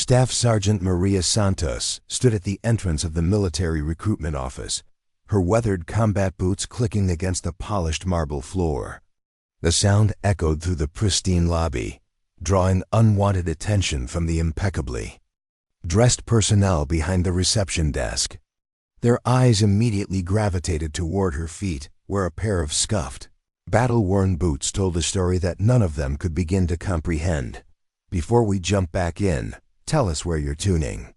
Staff Sergeant Maria Santos stood at the entrance of the military recruitment office, her weathered combat boots clicking against the polished marble floor. The sound echoed through the pristine lobby, drawing unwanted attention from the impeccably dressed personnel behind the reception desk. Their eyes immediately gravitated toward her feet, where a pair of scuffed, battle-worn boots told a story that none of them could begin to comprehend. Before we jump back in, tell us where you're tuning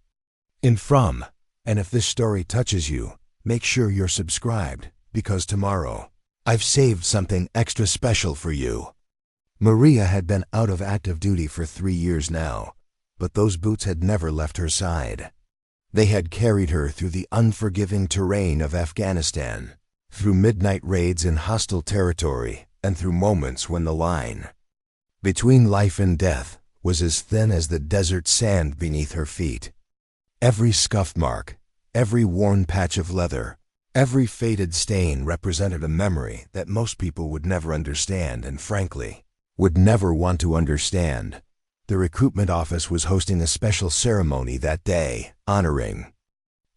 in from, and if this story touches you, make sure you're subscribed, because tomorrow, I've saved something extra special for you. Maria had been out of active duty for 3 years now, but those boots had never left her side. They had carried her through the unforgiving terrain of Afghanistan, through midnight raids in hostile territory, and through moments when the line between life and death was as thin as the desert sand beneath her feet. Every scuff mark, every worn patch of leather, every faded stain represented a memory that most people would never understand and, frankly, would never want to understand. The recruitment office was hosting a special ceremony that day, honoring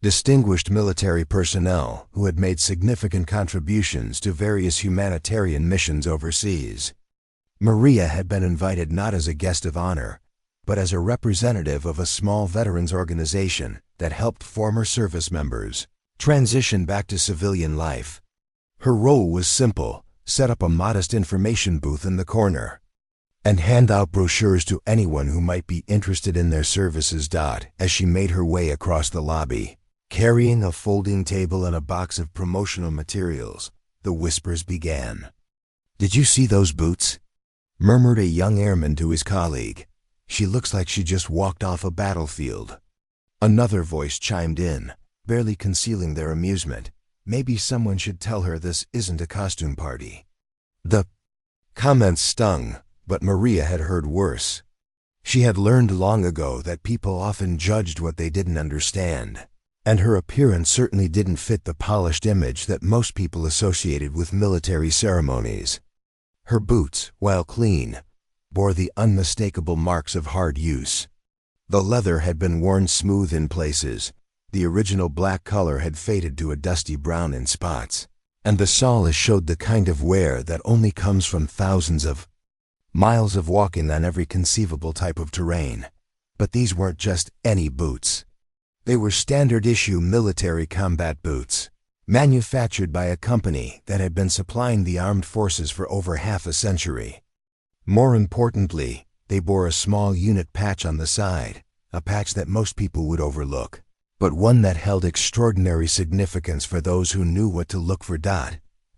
distinguished military personnel who had made significant contributions to various humanitarian missions overseas. Maria had been invited not as a guest of honor, but as a representative of a small veterans organization that helped former service members transition back to civilian life. Her role was simple: set up a modest information booth in the corner and hand out brochures to anyone who might be interested in their services. As she made her way across the lobby, carrying a folding table and a box of promotional materials, the whispers began. "Did you see those boots?" murmured a young airman to his colleague. "She looks like she just walked off a battlefield." Another voice chimed in, barely concealing their amusement. "Maybe someone should tell her this isn't a costume party." The comments stung, but Maria had heard worse. She had learned long ago that people often judged what they didn't understand, and her appearance certainly didn't fit the polished image that most people associated with military ceremonies. Her boots, while clean, bore the unmistakable marks of hard use. The leather had been worn smooth in places, the original black color had faded to a dusty brown in spots, and the soles showed the kind of wear that only comes from thousands of miles of walking on every conceivable type of terrain. But these weren't just any boots. They were standard-issue military combat boots, manufactured by a company that had been supplying the armed forces for over half a century. More importantly, they bore a small unit patch on the side, a patch that most people would overlook, but one that held extraordinary significance for those who knew what to look for.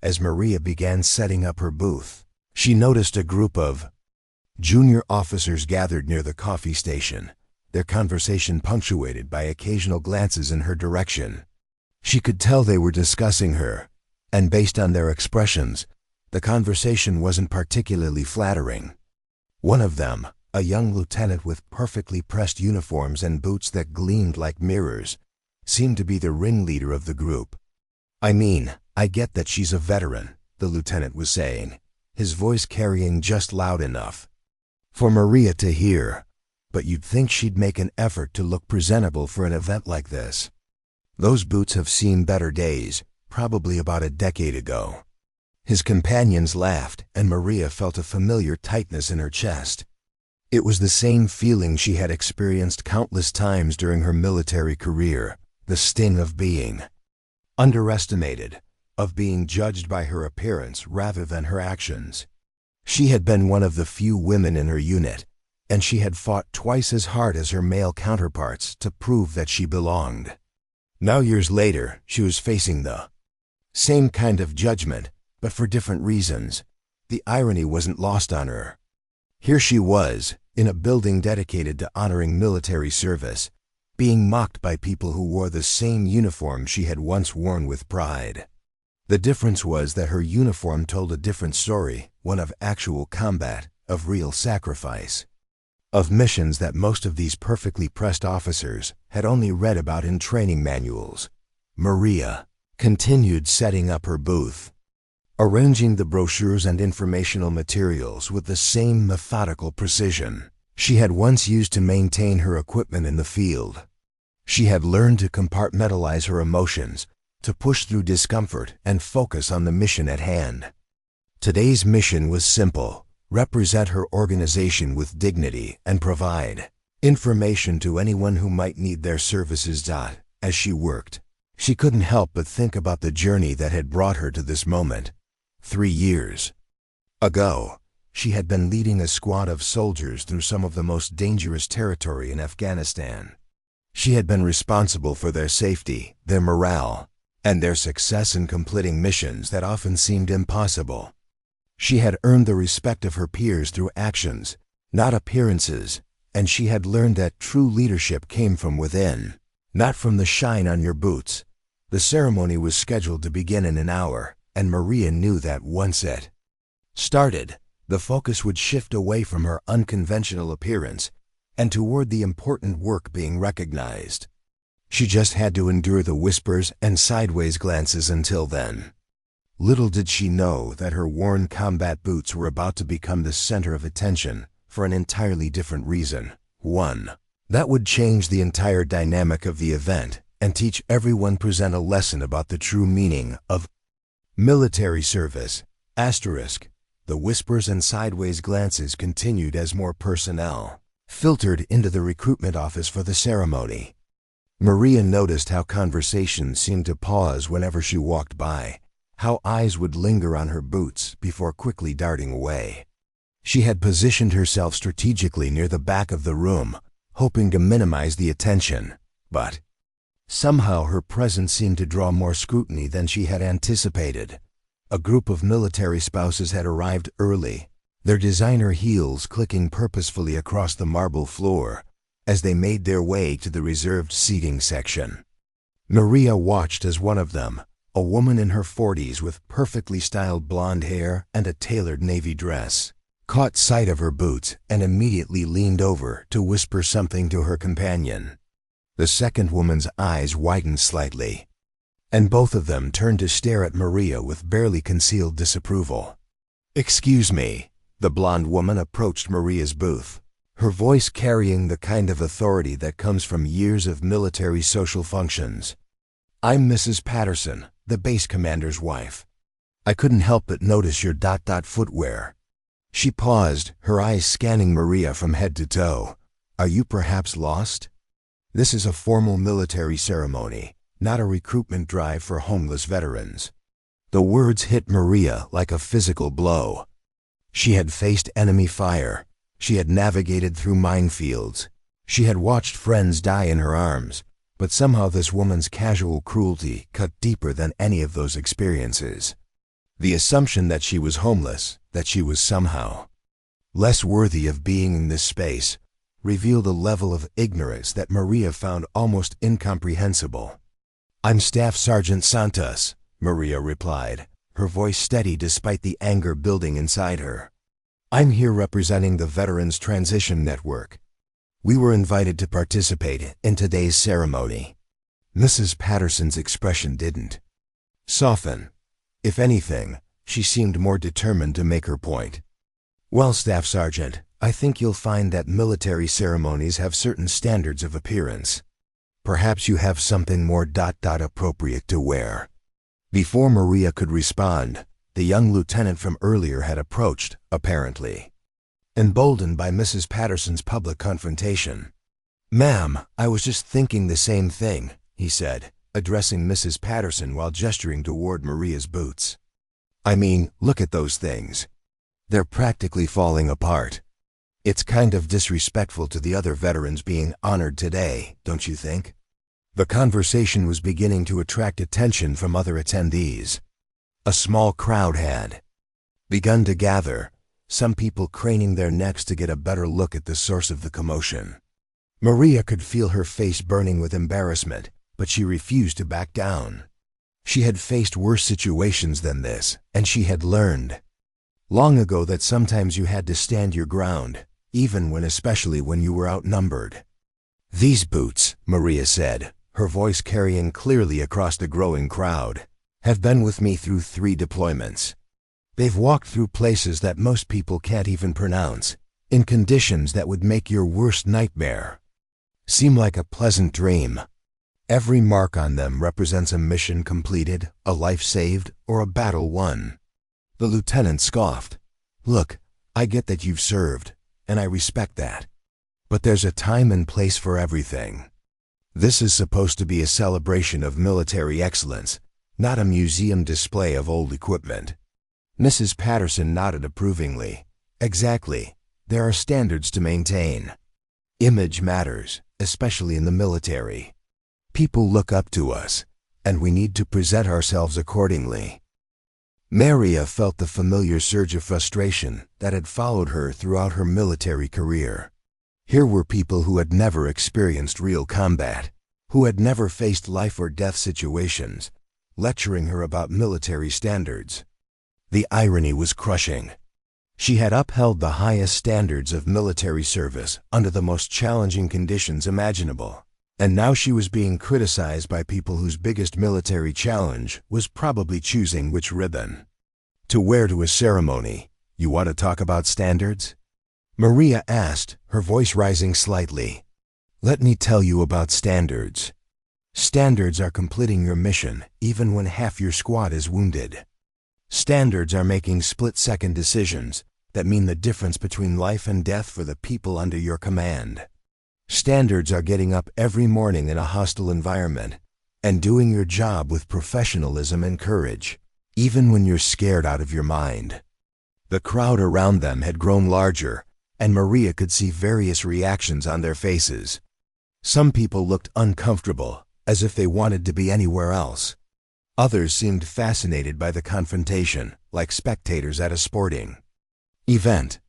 As Maria began setting up her booth, she noticed a group of junior officers gathered near the coffee station, their conversation punctuated by occasional glances in her direction. She could tell they were discussing her, and based on their expressions, the conversation wasn't particularly flattering. One of them, a young lieutenant with perfectly pressed uniforms and boots that gleamed like mirrors, seemed to be the ringleader of the group. I get that she's a veteran," the lieutenant was saying, his voice carrying just loud enough for Maria to hear, "but you'd think she'd make an effort to look presentable for an event like this. Those boots have seen better days, probably about a decade ago." His companions laughed, and Maria felt a familiar tightness in her chest. It was the same feeling she had experienced countless times during her military career, the sting of being underestimated, of being judged by her appearance rather than her actions. She had been one of the few women in her unit, and she had fought twice as hard as her male counterparts to prove that she belonged. Now, years later, she was facing the same kind of judgment, but for different reasons. The irony wasn't lost on her. Here she was, in a building dedicated to honoring military service, being mocked by people who wore the same uniform she had once worn with pride. The difference was that her uniform told a different story, one of actual combat, of real sacrifice, of missions that most of these perfectly pressed officers had only read about in training manuals. Maria continued setting up her booth, arranging the brochures and informational materials with the same methodical precision. she had once used to maintain her equipment in the field. She had learned to compartmentalize her emotions, to push through discomfort and focus on the mission at hand. Today's mission was simple: represent her organization with dignity and provide information to anyone who might need their services. As she worked, she couldn't help but think about the journey that had brought her to this moment. 3 years ago, she had been leading a squad of soldiers through some of the most dangerous territory in Afghanistan. She had been responsible for their safety, their morale, and their success in completing missions that often seemed impossible. She had earned the respect of her peers through actions, not appearances, and she had learned that true leadership came from within, not from the shine on your boots. The ceremony was scheduled to begin in an hour, and Maria knew that once it started, the focus would shift away from her unconventional appearance and toward the important work being recognized. She just had to endure the whispers and sideways glances until then. Little did she know that her worn combat boots were about to become the center of attention for an entirely different reason. One that would change the entire dynamic of the event and teach everyone present a lesson about the true meaning of military service. The whispers and sideways glances continued as more personnel filtered into the recruitment office for the ceremony. Maria noticed how conversations seemed to pause whenever she walked by, how eyes would linger on her boots before quickly darting away. She had positioned herself strategically near the back of the room, hoping to minimize the attention, but somehow her presence seemed to draw more scrutiny than she had anticipated. A group of military spouses had arrived early, their designer heels clicking purposefully across the marble floor as they made their way to the reserved seating section. Maria watched as one of them, a woman in her 40s with perfectly styled blonde hair and a tailored navy dress, caught sight of her boots and immediately leaned over to whisper something to her companion. The second woman's eyes widened slightly, and both of them turned to stare at Maria with barely concealed disapproval. "Excuse me." The blonde woman approached Maria's booth, her voice carrying the kind of authority that comes from years of military social functions. "I'm Mrs. Patterson, the base commander's wife. I couldn't help but notice your footwear." She paused, her eyes scanning Maria from head to toe. "Are you perhaps lost? This is a formal military ceremony, not a recruitment drive for homeless veterans." The words hit Maria like a physical blow. She had faced enemy fire. She had navigated through minefields. She had watched friends die in her arms, but somehow this woman's casual cruelty cut deeper than any of those experiences. The assumption that she was homeless, that she was somehow less worthy of being in this space, revealed a level of ignorance that Maria found almost incomprehensible. "I'm Staff Sergeant Santos," Maria replied, her voice steady despite the anger building inside her. "I'm here representing the Veterans Transition Network. We were invited to participate in today's ceremony." Mrs. Patterson's expression didn't soften. If anything, she seemed more determined to make her point. "Well, Staff Sergeant, I think you'll find that military ceremonies have certain standards of appearance. Perhaps you have something more appropriate to wear." Before Maria could respond, the young lieutenant from earlier had approached, apparently emboldened by Mrs. Patterson's public confrontation. "Ma'am, I was just thinking the same thing," he said, addressing Mrs. Patterson while gesturing toward Maria's boots. "I mean, look at those things. They're practically falling apart. It's kind of disrespectful to the other veterans being honored today, don't you think?" The conversation was beginning to attract attention from other attendees. A small crowd had begun to gather, some people craning their necks to get a better look at the source of the commotion. Maria could feel her face burning with embarrassment, but she refused to back down. She had faced worse situations than this, and she had learned long ago that sometimes you had to stand your ground, especially when you were outnumbered. "These boots," Maria said, her voice carrying clearly across the growing crowd, "have been with me through 3 deployments. They've walked through places that most people can't even pronounce, in conditions that would make your worst nightmare seem like a pleasant dream. Every mark on them represents a mission completed, a life saved, or a battle won. The lieutenant scoffed. "Look, I get that you've served, and I respect that. But there's a time and place for everything. This is supposed to be a celebration of military excellence, not a museum display of old equipment." Mrs. Patterson nodded approvingly. "Exactly. There are standards to maintain. Image matters, especially in the military. People look up to us, and we need to present ourselves accordingly." Maria felt the familiar surge of frustration that had followed her throughout her military career. Here were people who had never experienced real combat, who had never faced life or death situations, lecturing her about military standards. The irony was crushing. She had upheld the highest standards of military service under the most challenging conditions imaginable, and now she was being criticized by people whose biggest military challenge was probably choosing which ribbon to wear to a ceremony. "You want to talk about standards?" Maria asked, her voice rising slightly. "Let me tell you about standards. Standards are completing your mission even when half your squad is wounded. Standards are making split-second decisions that mean the difference between life and death for the people under your command. Standards are getting up every morning in a hostile environment and doing your job with professionalism and courage, even when you're scared out of your mind." The crowd around them had grown larger, and Maria could see various reactions on their faces. Some people looked uncomfortable, as if they wanted to be anywhere else. Others seemed fascinated by the confrontation, like spectators at a sporting event.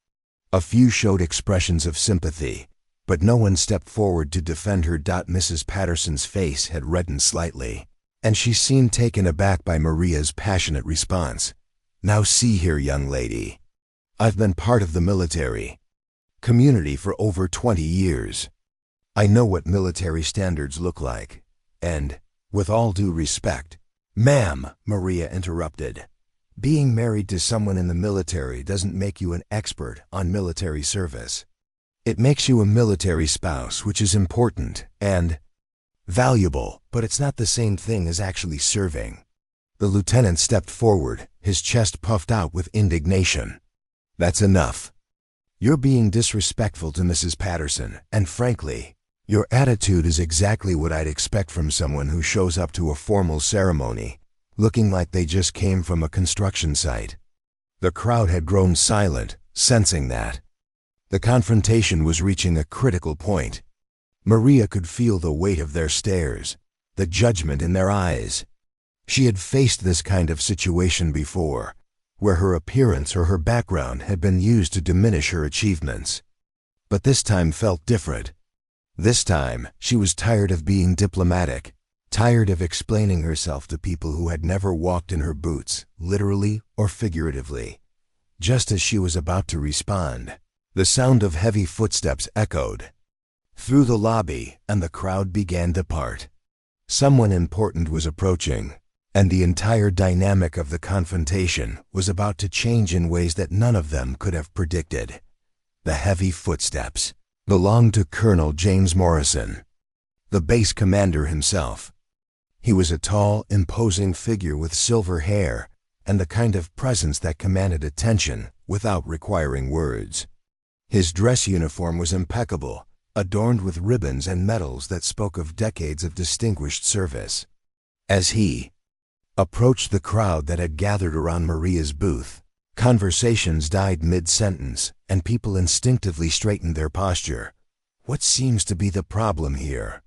A few showed expressions of sympathy, but no one stepped forward to defend her. Mrs. Patterson's face had reddened slightly, and she seemed taken aback by Maria's passionate response. "Now see here, young lady. I've been part of the military community for over 20 years. I know what military standards look like, and, with all due respect—" "Ma'am," Maria interrupted, "being married to someone in the military doesn't make you an expert on military service. It makes you a military spouse, which is important and valuable, but it's not the same thing as actually serving." The lieutenant stepped forward, his chest puffed out with indignation. "That's enough. You're being disrespectful to Mrs. Patterson, and frankly, your attitude is exactly what I'd expect from someone who shows up to a formal ceremony looking like they just came from a construction site." The crowd had grown silent, sensing that the confrontation was reaching a critical point. Maria could feel the weight of their stares, the judgment in their eyes. She had faced this kind of situation before, where her appearance or her background had been used to diminish her achievements. But this time felt different. This time, she was tired of being diplomatic, tired of explaining herself to people who had never walked in her boots, literally or figuratively. Just as she was about to respond, the sound of heavy footsteps echoed through the lobby, and the crowd began to part. Someone important was approaching, and the entire dynamic of the confrontation was about to change in ways that none of them could have predicted. The heavy footsteps belonged to Colonel James Morrison, the base commander himself. He was a tall, imposing figure with silver hair and the kind of presence that commanded attention without requiring words. His dress uniform was impeccable, adorned with ribbons and medals that spoke of decades of distinguished service. As he approached the crowd that had gathered around Maria's booth, conversations died mid-sentence, and people instinctively straightened their posture. "What seems to be the problem here?"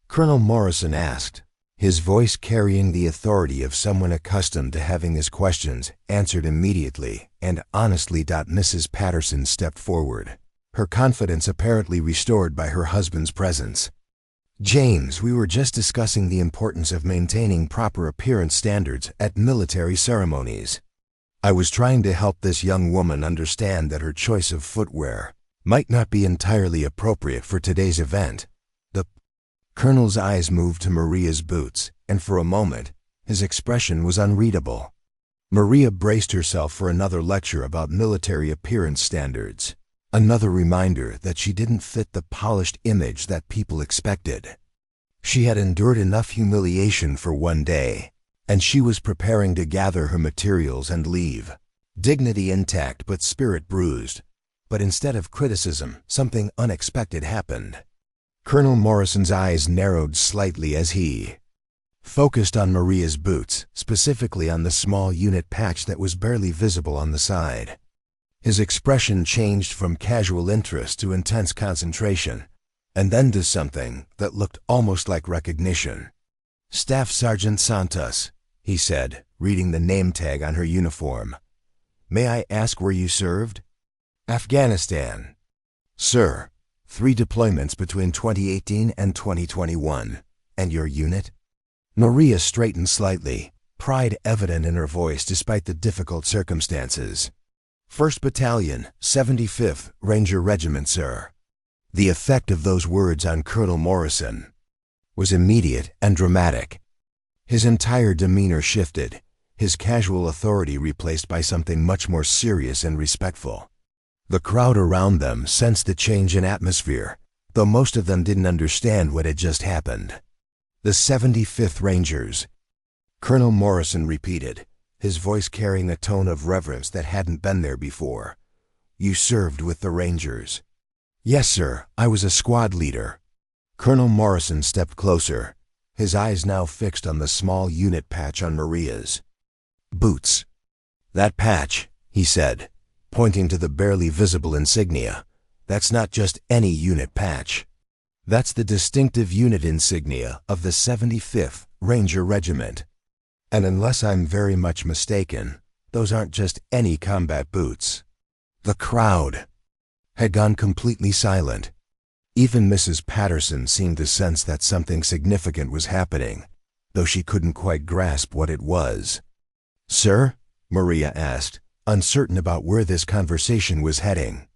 Colonel Morrison asked, his voice carrying the authority of someone accustomed to having his questions answered immediately and honestly. Mrs. Patterson stepped forward, her confidence apparently restored by her husband's presence. "James, we were just discussing the importance of maintaining proper appearance standards at military ceremonies. I was trying to help this young woman understand that her choice of footwear might not be entirely appropriate for today's event." The colonel's eyes moved to Maria's boots, and for a moment, his expression was unreadable. Maria braced herself for another lecture about military appearance standards. Another reminder that she didn't fit the polished image that people expected. She had endured enough humiliation for one day, and she was preparing to gather her materials and leave. Dignity intact but spirit bruised. But instead of criticism, something unexpected happened. Colonel Morrison's eyes narrowed slightly as he focused on Maria's boots, specifically on the small unit patch that was barely visible on the side. His expression changed from casual interest to intense concentration, and then to something that looked almost like recognition. "Staff Sergeant Santos," he said, reading the name tag on her uniform. "May I ask where you served?" "Afghanistan." "Sir, 3 deployments between 2018 and 2021. And your unit?" Maria straightened slightly, pride evident in her voice despite the difficult circumstances. "1st Battalion, 75th Ranger Regiment, sir." The effect of those words on Colonel Morrison was immediate and dramatic. His entire demeanor shifted, his casual authority replaced by something much more serious and respectful. The crowd around them sensed the change in atmosphere, though most of them didn't understand what had just happened. "The 75th Rangers," Colonel Morrison repeated, his voice carrying a tone of reverence that hadn't been there before. "You served with the Rangers?" "Yes, sir. I was a squad leader." Colonel Morrison stepped closer, his eyes now fixed on the small unit patch on Maria's boots. "That patch," he said, pointing to the barely visible insignia, "that's not just any unit patch. That's the distinctive unit insignia of the 75th Ranger Regiment. And unless I'm very much mistaken, those aren't just any combat boots." The crowd had gone completely silent. Even Mrs. Patterson seemed to sense that something significant was happening, though she couldn't quite grasp what it was. "Sir?" Maria asked, uncertain about where this conversation was heading.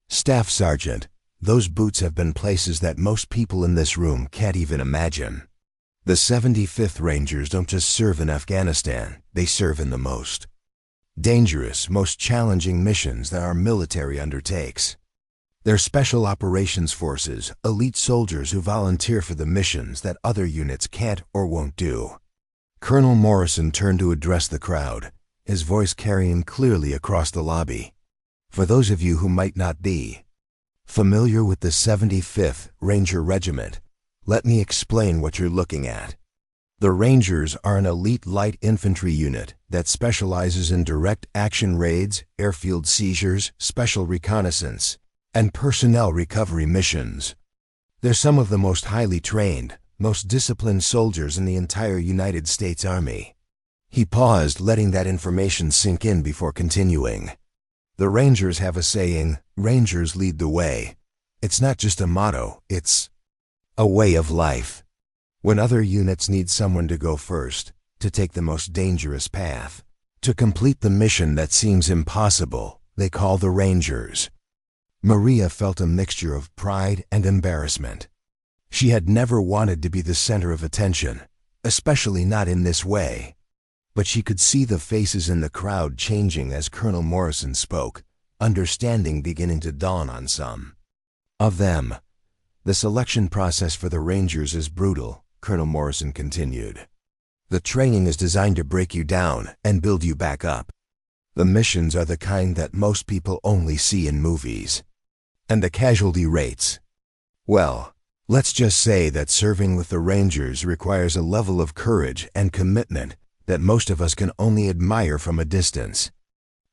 "Staff Sergeant, those boots have been places that most people in this room can't even imagine. The 75th Rangers don't just serve in Afghanistan, they serve in the most dangerous, most challenging missions that our military undertakes. They're special operations forces, elite soldiers who volunteer for the missions that other units can't or won't do." Colonel Morrison turned to address the crowd, his voice carrying clearly across the lobby. "For those of you who might not be familiar with the 75th Ranger Regiment, let me explain what you're looking at. The Rangers are an elite light infantry unit that specializes in direct action raids, airfield seizures, special reconnaissance, and personnel recovery missions. They're some of the most highly trained, most disciplined soldiers in the entire United States Army." He paused, letting that information sink in before continuing. "The Rangers have a saying, 'Rangers lead the way.' It's not just a motto, it's a way of life. When other units need someone to go first, to take the most dangerous path, to complete the mission that seems impossible, they call the Rangers." Maria felt a mixture of pride and embarrassment. She had never wanted to be the center of attention, especially not in this way. But she could see the faces in the crowd changing as Colonel Morrison spoke, understanding beginning to dawn on some of them. "The selection process for the Rangers is brutal," Colonel Morrison continued. "The training is designed to break you down and build you back up. The missions are the kind that most people only see in movies. And the casualty rates, well, let's just say that serving with the Rangers requires a level of courage and commitment that most of us can only admire from a distance."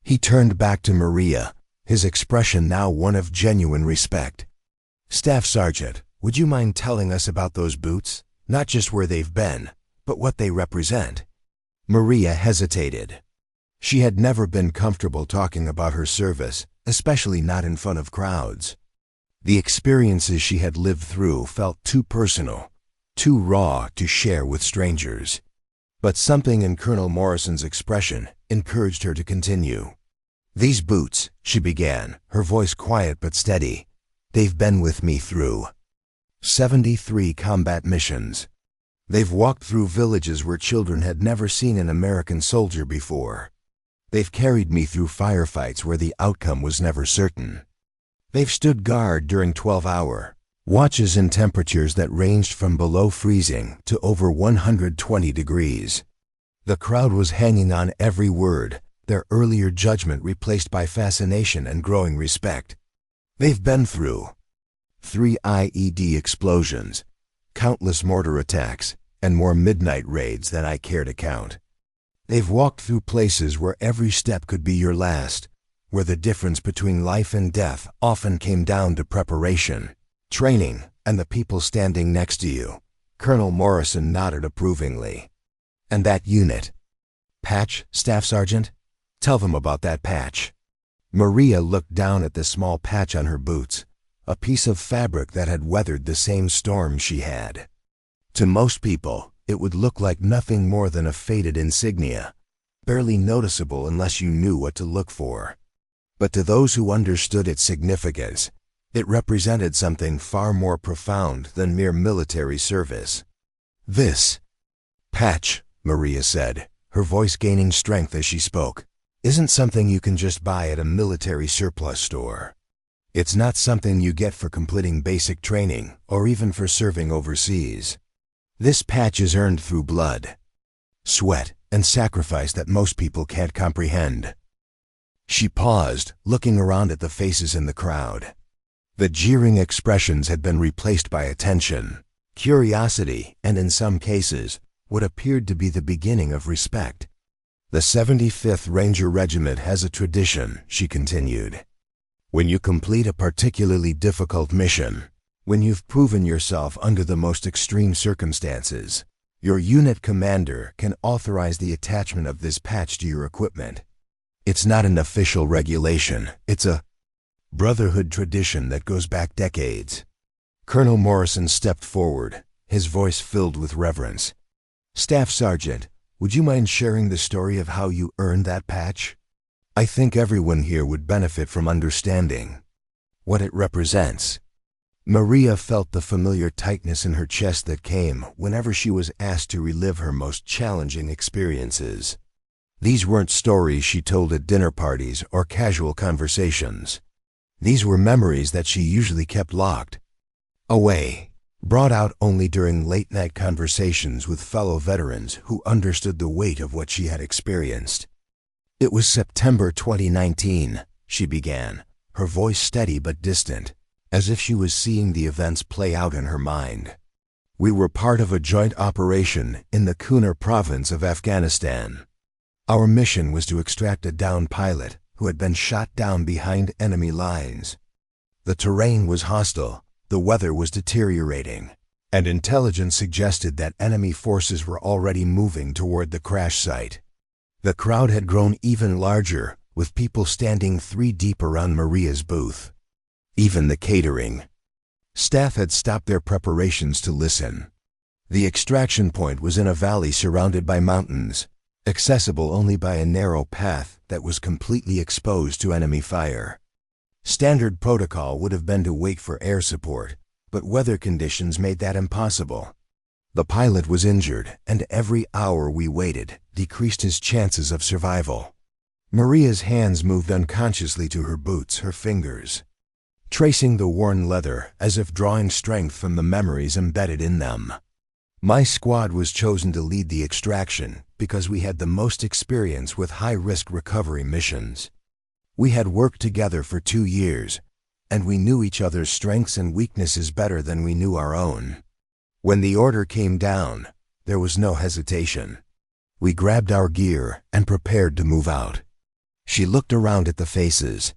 He turned back to Maria, his expression now one of genuine respect. "Staff Sergeant, would you mind telling us about those boots? Not just where they've been, but what they represent?" Maria hesitated. She had never been comfortable talking about her service, especially not in front of crowds. The experiences she had lived through felt too personal, too raw to share with strangers. But something in Colonel Morrison's expression encouraged her to continue. "These boots," she began, her voice quiet but steady, "they've been with me through 73 combat missions. They've walked through villages where children had never seen an American soldier before. They've carried me through firefights where the outcome was never certain. They've stood guard during 12-hour watches in temperatures that ranged from below freezing to over 120 degrees. The crowd was hanging on every word, their earlier judgment replaced by fascination and growing respect. They've been through 3 IED explosions, countless mortar attacks, and more midnight raids than I care to count. They've walked through places where every step could be your last, where the difference between life and death often came down to preparation, training, and the people standing next to you. Colonel Morrison nodded approvingly. And that unit? Patch, Staff Sergeant? Tell them about that patch. Maria looked down at the small patch on her boots, a piece of fabric that had weathered the same storm she had. To most people, it would look like nothing more than a faded insignia, barely noticeable unless you knew what to look for. But to those who understood its significance, it represented something far more profound than mere military service. This patch, Maria said, her voice gaining strength as she spoke, isn't something you can just buy at a military surplus store. It's not something you get for completing basic training or even for serving overseas. This patch is earned through blood, sweat, and sacrifice that most people can't comprehend. She paused, looking around at the faces in the crowd. The jeering expressions had been replaced by attention, curiosity, and in some cases, what appeared to be the beginning of respect. The 75th Ranger Regiment has a tradition, she continued. When you complete a particularly difficult mission, when you've proven yourself under the most extreme circumstances, your unit commander can authorize the attachment of this patch to your equipment. It's not an official regulation, it's a brotherhood tradition that goes back decades. Colonel Morrison stepped forward, his voice filled with reverence. Staff Sergeant, would you mind sharing the story of how you earned that patch? I think everyone here would benefit from understanding what it represents. Maria felt the familiar tightness in her chest that came whenever she was asked to relive her most challenging experiences. These weren't stories she told at dinner parties or casual conversations. These were memories that she usually kept locked away, brought out only during late-night conversations with fellow veterans who understood the weight of what she had experienced. It was September 2019, she began, her voice steady but distant, as if she was seeing the events play out in her mind. We were part of a joint operation in the Kunar province of Afghanistan. Our mission was to extract a downed pilot who had been shot down behind enemy lines. The terrain was hostile, the weather was deteriorating, and intelligence suggested that enemy forces were already moving toward the crash site. The crowd had grown even larger, with people standing 3 deep around Maria's booth. Even the catering staff had stopped their preparations to listen. The extraction point was in a valley surrounded by mountains, accessible only by a narrow path that was completely exposed to enemy fire. Standard protocol would have been to wait for air support, but weather conditions made that impossible. The pilot was injured, and every hour we waited decreased his chances of survival. Maria's hands moved unconsciously to her boots, her fingers tracing the worn leather as if drawing strength from the memories embedded in them. My squad was chosen to lead the extraction because we had the most experience with high-risk recovery missions. We had worked together for 2 years, and we knew each other's strengths and weaknesses better than we knew our own. When the order came down, there was no hesitation. We grabbed our gear and prepared to move out. She looked around at the faces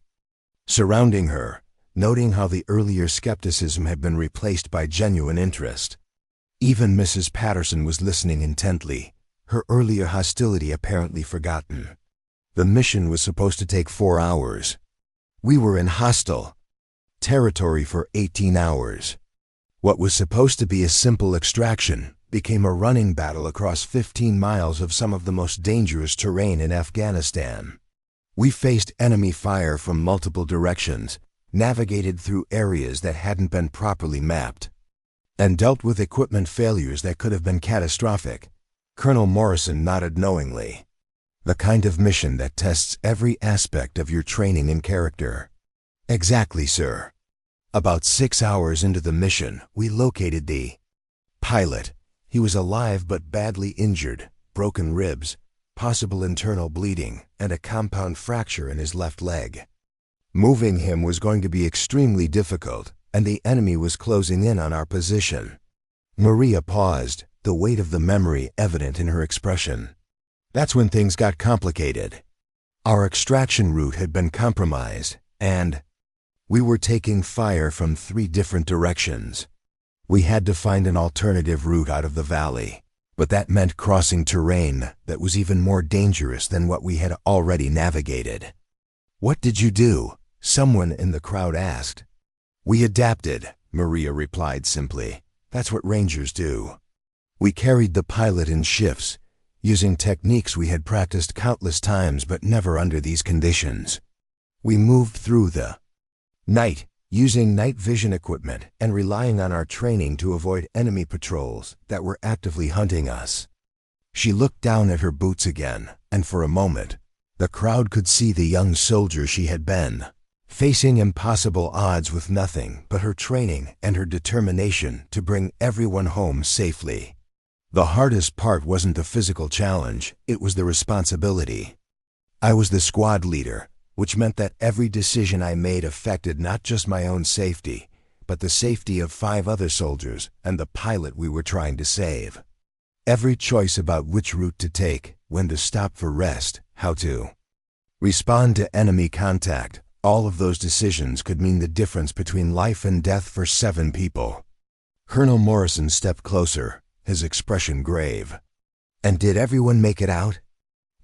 surrounding her, noting how the earlier skepticism had been replaced by genuine interest. Even Mrs. Patterson was listening intently, her earlier hostility apparently forgotten. The mission was supposed to take 4 hours. We were in hostile territory for 18 hours. What was supposed to be a simple extraction became a running battle across 15 miles of some of the most dangerous terrain in Afghanistan. We faced enemy fire from multiple directions, navigated through areas that hadn't been properly mapped, and dealt with equipment failures that could have been catastrophic. Colonel Morrison nodded knowingly. The kind of mission that tests every aspect of your training and character. Exactly, sir. About 6 hours into the mission, we located the pilot. He was alive but badly injured, broken ribs, possible internal bleeding, and a compound fracture in his left leg. Moving him was going to be extremely difficult, and the enemy was closing in on our position. Maria paused, the weight of the memory evident in her expression. That's when things got complicated. Our extraction route had been compromised, and we were taking fire from 3 different directions. We had to find an alternative route out of the valley, but that meant crossing terrain that was even more dangerous than what we had already navigated. What did you do? Someone in the crowd asked. We adapted, Maria replied simply. That's what Rangers do. We carried the pilot in shifts, using techniques we had practiced countless times but never under these conditions. We moved through the night, using night vision equipment and relying on our training to avoid enemy patrols that were actively hunting us. She looked down at her boots again, and for a moment, the crowd could see the young soldier she had been, facing impossible odds with nothing but her training and her determination to bring everyone home safely. The hardest part wasn't the physical challenge, it was the responsibility. I was the squad leader, which meant that every decision I made affected not just my own safety, but the safety of 5 other soldiers and the pilot we were trying to save. Every choice about which route to take, when to stop for rest, how to respond to enemy contact, all of those decisions could mean the difference between life and death for 7 people. Colonel Morrison stepped closer, his expression grave. And did everyone make it out?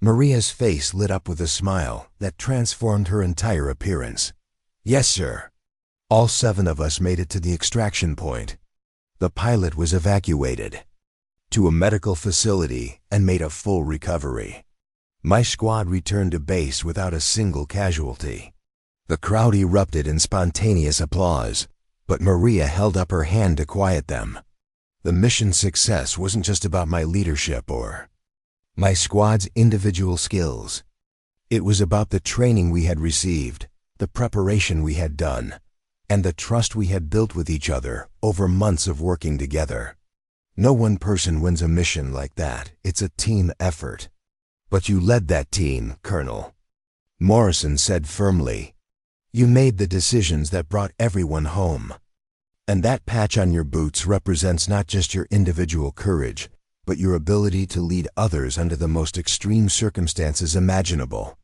Maria's face lit up with a smile that transformed her entire appearance. Yes, sir. All 7 of us made it to the extraction point. The pilot was evacuated to a medical facility and made a full recovery. My squad returned to base without a single casualty. The crowd erupted in spontaneous applause, but Maria held up her hand to quiet them. The mission's success wasn't just about my leadership or my squad's individual skills. It was about the training we had received, the preparation we had done, and the trust we had built with each other over months of working together. No one person wins a mission like that. It's a team effort. But you led that team, Colonel. Morrison said firmly. You made the decisions that brought everyone home. And that patch on your boots represents not just your individual courage, but your ability to lead others under the most extreme circumstances imaginable.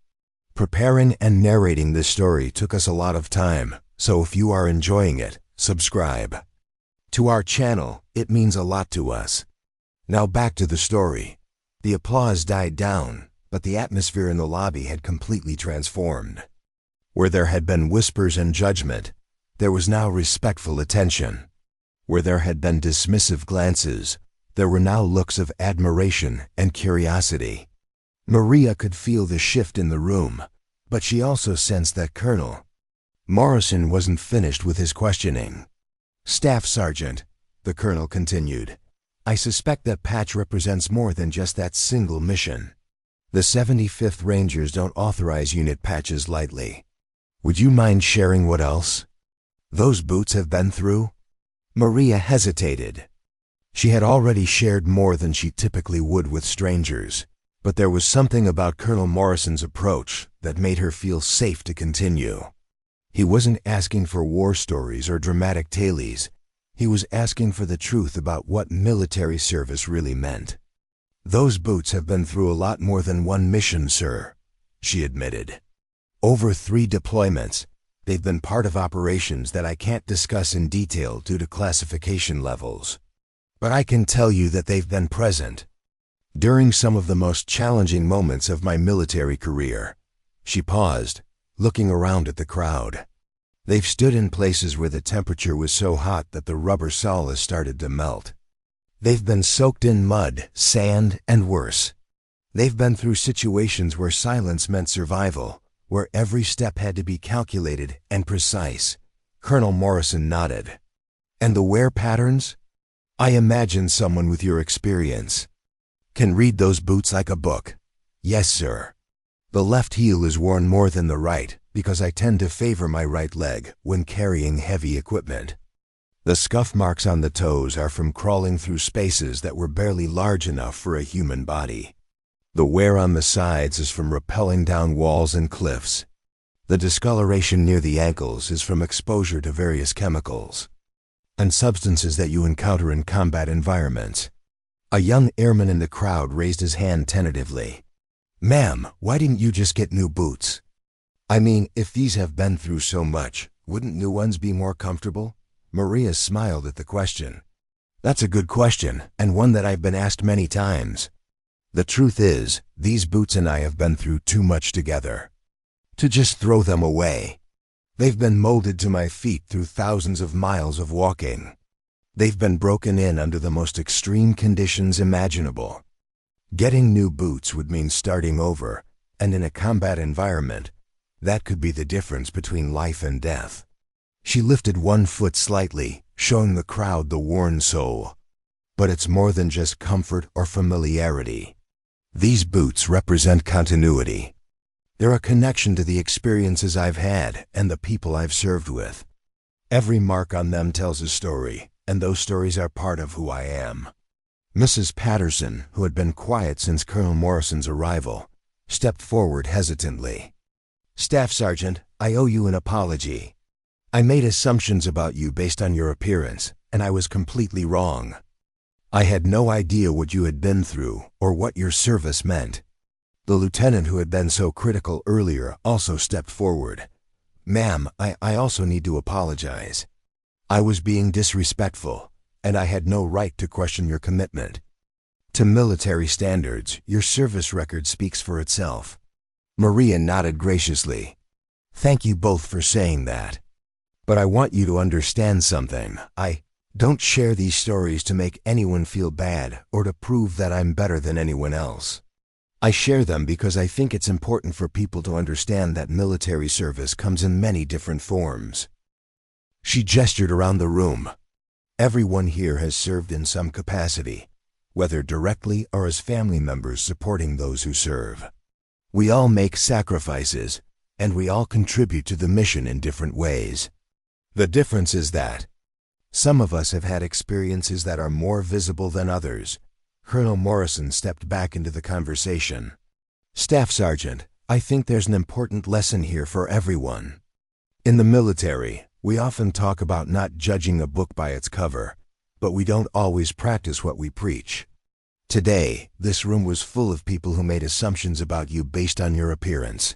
Preparing and narrating this story took us a lot of time, so if you are enjoying it, subscribe to our channel. It means a lot to us. Now back to the story. The applause died down, but the atmosphere in the lobby had completely transformed. Where there had been whispers and judgment, there was now respectful attention. Where there had been dismissive glances, there were now looks of admiration and curiosity. Maria could feel the shift in the room, but she also sensed that Colonel Morrison wasn't finished with his questioning. Staff Sergeant, the Colonel continued, I suspect that patch represents more than just that single mission. The 75th Rangers don't authorize unit patches lightly. Would you mind sharing what else those boots have been through? Maria hesitated. She had already shared more than she typically would with strangers, but there was something about Colonel Morrison's approach that made her feel safe to continue. He wasn't asking for war stories or dramatic tales. He was asking for the truth about what military service really meant. Those boots have been through a lot more than one mission, sir, she admitted. Over 3 deployments. They've been part of operations that I can't discuss in detail due to classification levels. But I can tell you that they've been present during some of the most challenging moments of my military career. She paused, looking around at the crowd. They've stood in places where the temperature was so hot that the rubber soles started to melt. They've been soaked in mud, sand, and worse. They've been through situations where silence meant survival, where every step had to be calculated and precise. Colonel Morrison nodded. And the wear patterns? I imagine someone with your experience can read those boots like a book. Yes, sir. The left heel is worn more than the right, because I tend to favor my right leg when carrying heavy equipment. The scuff marks on the toes are from crawling through spaces that were barely large enough for a human body. The wear on the sides is from rappelling down walls and cliffs. The discoloration near the ankles is from exposure to various chemicals and substances that you encounter in combat environments. A young airman in the crowd raised his hand tentatively. "Ma'am, why didn't you just get new boots? I mean, if these have been through so much, wouldn't new ones be more comfortable?" Maria smiled at the question. "That's a good question, and one that I've been asked many times. The truth is, these boots and I have been through too much together to just throw them away. They've been molded to my feet through thousands of miles of walking. They've been broken in under the most extreme conditions imaginable. Getting new boots would mean starting over, and in a combat environment, that could be the difference between life and death." She lifted one foot slightly, showing the crowd the worn sole. "But it's more than just comfort or familiarity. These boots represent continuity. They're a connection to the experiences I've had and the people I've served with. Every mark on them tells a story, and those stories are part of who I am." Mrs. Patterson, who had been quiet since Colonel Morrison's arrival, stepped forward hesitantly. "Staff Sergeant, I owe you an apology. I made assumptions about you based on your appearance, and I was completely wrong. I had no idea what you had been through or what your service meant." The lieutenant who had been so critical earlier also stepped forward. "Ma'am, I also need to apologize. I was being disrespectful, and I had no right to question your commitment. To military standards, your service record speaks for itself." Maria nodded graciously. "Thank you both for saying that. But I want you to understand something. I don't share these stories to make anyone feel bad or to prove that I'm better than anyone else. I share them because I think it's important for people to understand that military service comes in many different forms." She gestured around the room. "Everyone here has served in some capacity, whether directly or as family members supporting those who serve. We all make sacrifices, and we all contribute to the mission in different ways. The difference is that some of us have had experiences that are more visible than others." Colonel Morrison stepped back into the conversation. "Staff Sergeant, I think there's an important lesson here for everyone. In the military, we often talk about not judging a book by its cover, but we don't always practice what we preach. Today, this room was full of people who made assumptions about you based on your appearance.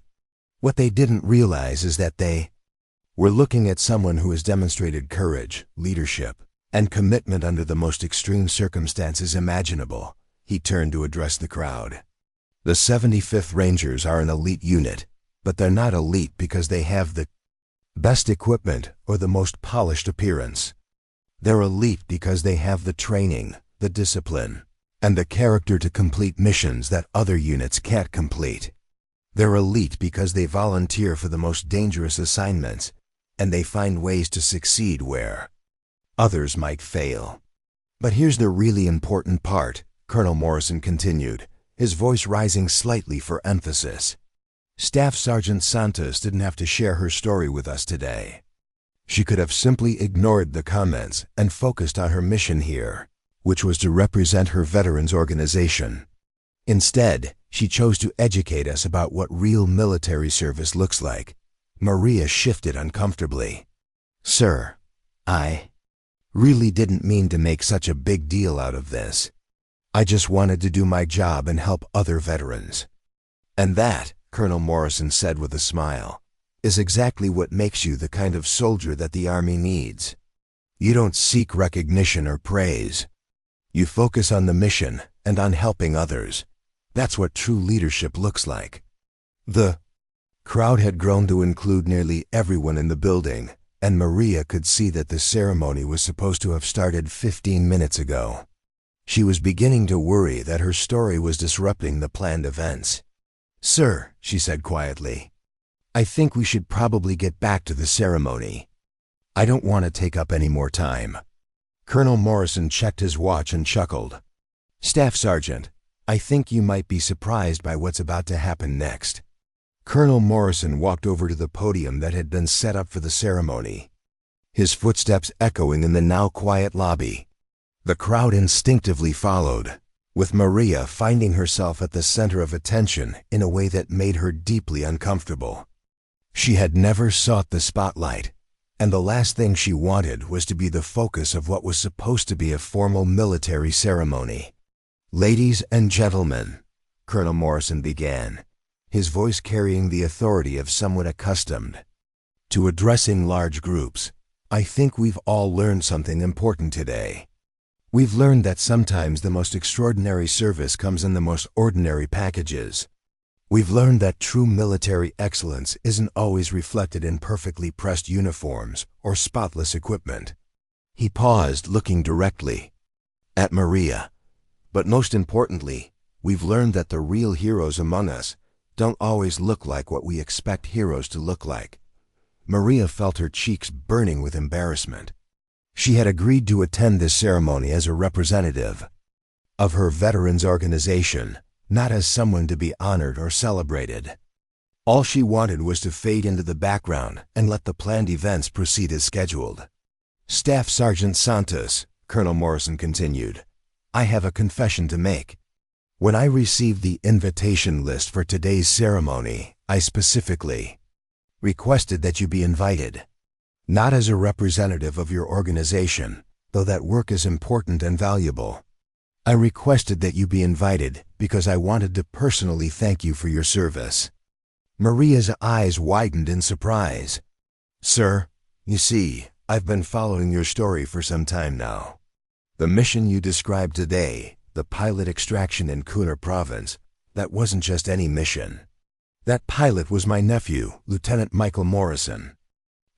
What they didn't realize is that they were looking at someone who has demonstrated courage, leadership, and commitment under the most extreme circumstances imaginable." He turned to address the crowd. "The 75th Rangers are an elite unit, but they're not elite because they have the best equipment or the most polished appearance. They're elite because they have the training, the discipline, and the character to complete missions that other units can't complete. They're elite because they volunteer for the most dangerous assignments, and they find ways to succeed where others might fail. But here's the really important part," Colonel Morrison continued, his voice rising slightly for emphasis. "Staff Sergeant Santos didn't have to share her story with us today. She could have simply ignored the comments and focused on her mission here, which was to represent her veterans organization. Instead, she chose to educate us about what real military service looks like." Maria shifted uncomfortably. "Sir, I really didn't mean to make such a big deal out of this. I just wanted to do my job and help other veterans. And that," Colonel Morrison said with a smile, "is exactly what makes you the kind of soldier that the Army needs. You don't seek recognition or praise. You focus on the mission and on helping others. That's what true leadership looks like." The crowd had grown to include nearly everyone in the building, and Maria could see that the ceremony was supposed to have started 15 minutes ago. She was beginning to worry that her story was disrupting the planned events. "Sir," she said quietly, "I think we should probably get back to the ceremony. I don't want to take up any more time." Colonel Morrison checked his watch and chuckled. "Staff Sergeant, I think you might be surprised by what's about to happen next." Colonel Morrison walked over to the podium that had been set up for the ceremony, his footsteps echoing in the now quiet lobby. The crowd instinctively followed, with Maria finding herself at the center of attention in a way that made her deeply uncomfortable. She had never sought the spotlight, and the last thing she wanted was to be the focus of what was supposed to be a formal military ceremony. "Ladies and gentlemen," Colonel Morrison began, his voice carrying the authority of someone accustomed to addressing large groups. "I think we've all learned something important today. We've learned that sometimes the most extraordinary service comes in the most ordinary packages. We've learned that true military excellence isn't always reflected in perfectly pressed uniforms or spotless equipment." He paused, looking directly at Maria. "But most importantly, we've learned that the real heroes among us don't always look like what we expect heroes to look like." Maria felt her cheeks burning with embarrassment. She had agreed to attend this ceremony as a representative of her veterans organization, not as someone to be honored or celebrated. All she wanted was to fade into the background and let the planned events proceed as scheduled. "Staff Sergeant Santos," Colonel Morrison continued, "I have a confession to make. When I received the invitation list for today's ceremony, I specifically requested that you be invited. Not as a representative of your organization, though that work is important and valuable. I requested that you be invited because I wanted to personally thank you for your service." Maria's eyes widened in surprise. "Sir, you see, I've been following your story for some time now. The mission you described today, the pilot extraction in Kunar Province, that wasn't just any mission. That pilot was my nephew, Lieutenant Michael Morrison.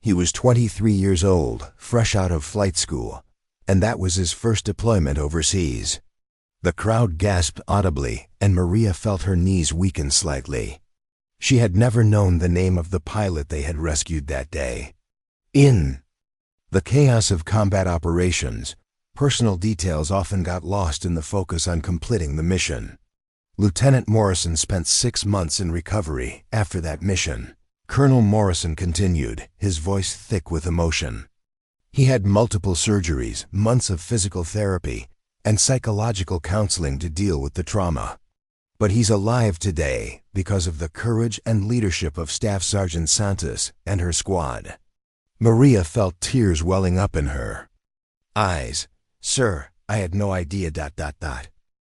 He was 23 years old, fresh out of flight school, and that was his first deployment overseas." The crowd gasped audibly, and Maria felt her knees weaken slightly. She had never known the name of the pilot they had rescued that day. In the chaos of combat operations, personal details often got lost in the focus on completing the mission. Lieutenant Morrison spent 6 months in recovery after that mission. Colonel Morrison continued, his voice thick with emotion. "He had multiple surgeries, months of physical therapy, and psychological counseling to deal with the trauma. But he's alive today because of the courage and leadership of Staff Sergeant Santos and her squad." Maria felt tears welling up in her eyes. "Sir, I had no idea ...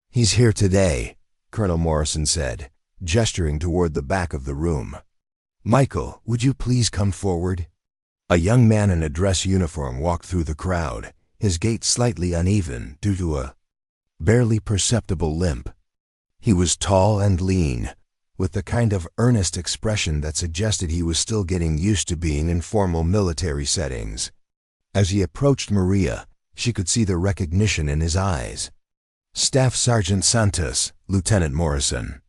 He's here today," Colonel Morrison said, gesturing toward the back of the room. "Michael, would you please come forward?" A young man in a dress uniform walked through the crowd, his gait slightly uneven due to a barely perceptible limp. He was tall and lean, with the kind of earnest expression that suggested he was still getting used to being in formal military settings. As he approached Maria, she could see the recognition in his eyes. "Staff Sergeant Santos," Lieutenant Morrison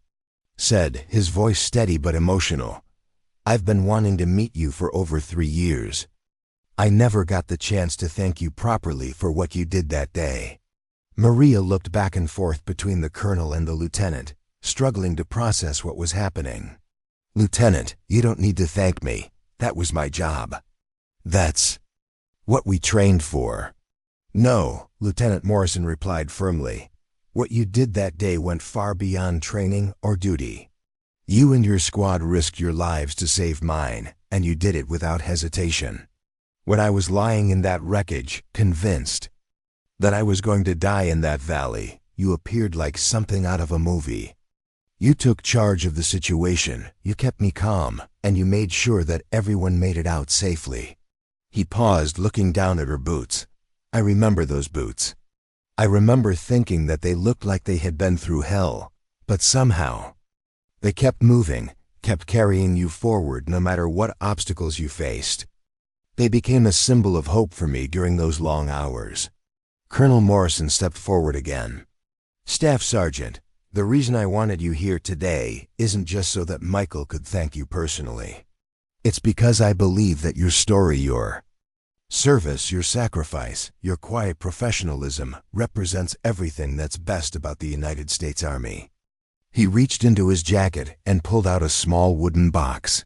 said, his voice steady but emotional. "I've been wanting to meet you for over 3 years. I never got the chance to thank you properly for what you did that day." Maria looked back and forth between the colonel and the lieutenant, struggling to process what was happening. "Lieutenant, you don't need to thank me. That was my job. That's what we trained for." "No," Lieutenant Morrison replied firmly. "What you did that day went far beyond training or duty. You and your squad risked your lives to save mine, and you did it without hesitation. When I was lying in that wreckage, convinced that I was going to die in that valley, you appeared like something out of a movie. You took charge of the situation, you kept me calm, and you made sure that everyone made it out safely." He paused, looking down at her boots. "I remember those boots. I remember thinking that they looked like they had been through hell, but somehow they kept moving, kept carrying you forward no matter what obstacles you faced. They became a symbol of hope for me during those long hours." Colonel Morrison stepped forward again. "Staff Sergeant, the reason I wanted you here today isn't just so that Michael could thank you personally. It's because I believe that your story, your service, your sacrifice, your quiet professionalism represents everything that's best about the United States Army. He reached into his jacket and pulled out a small wooden box.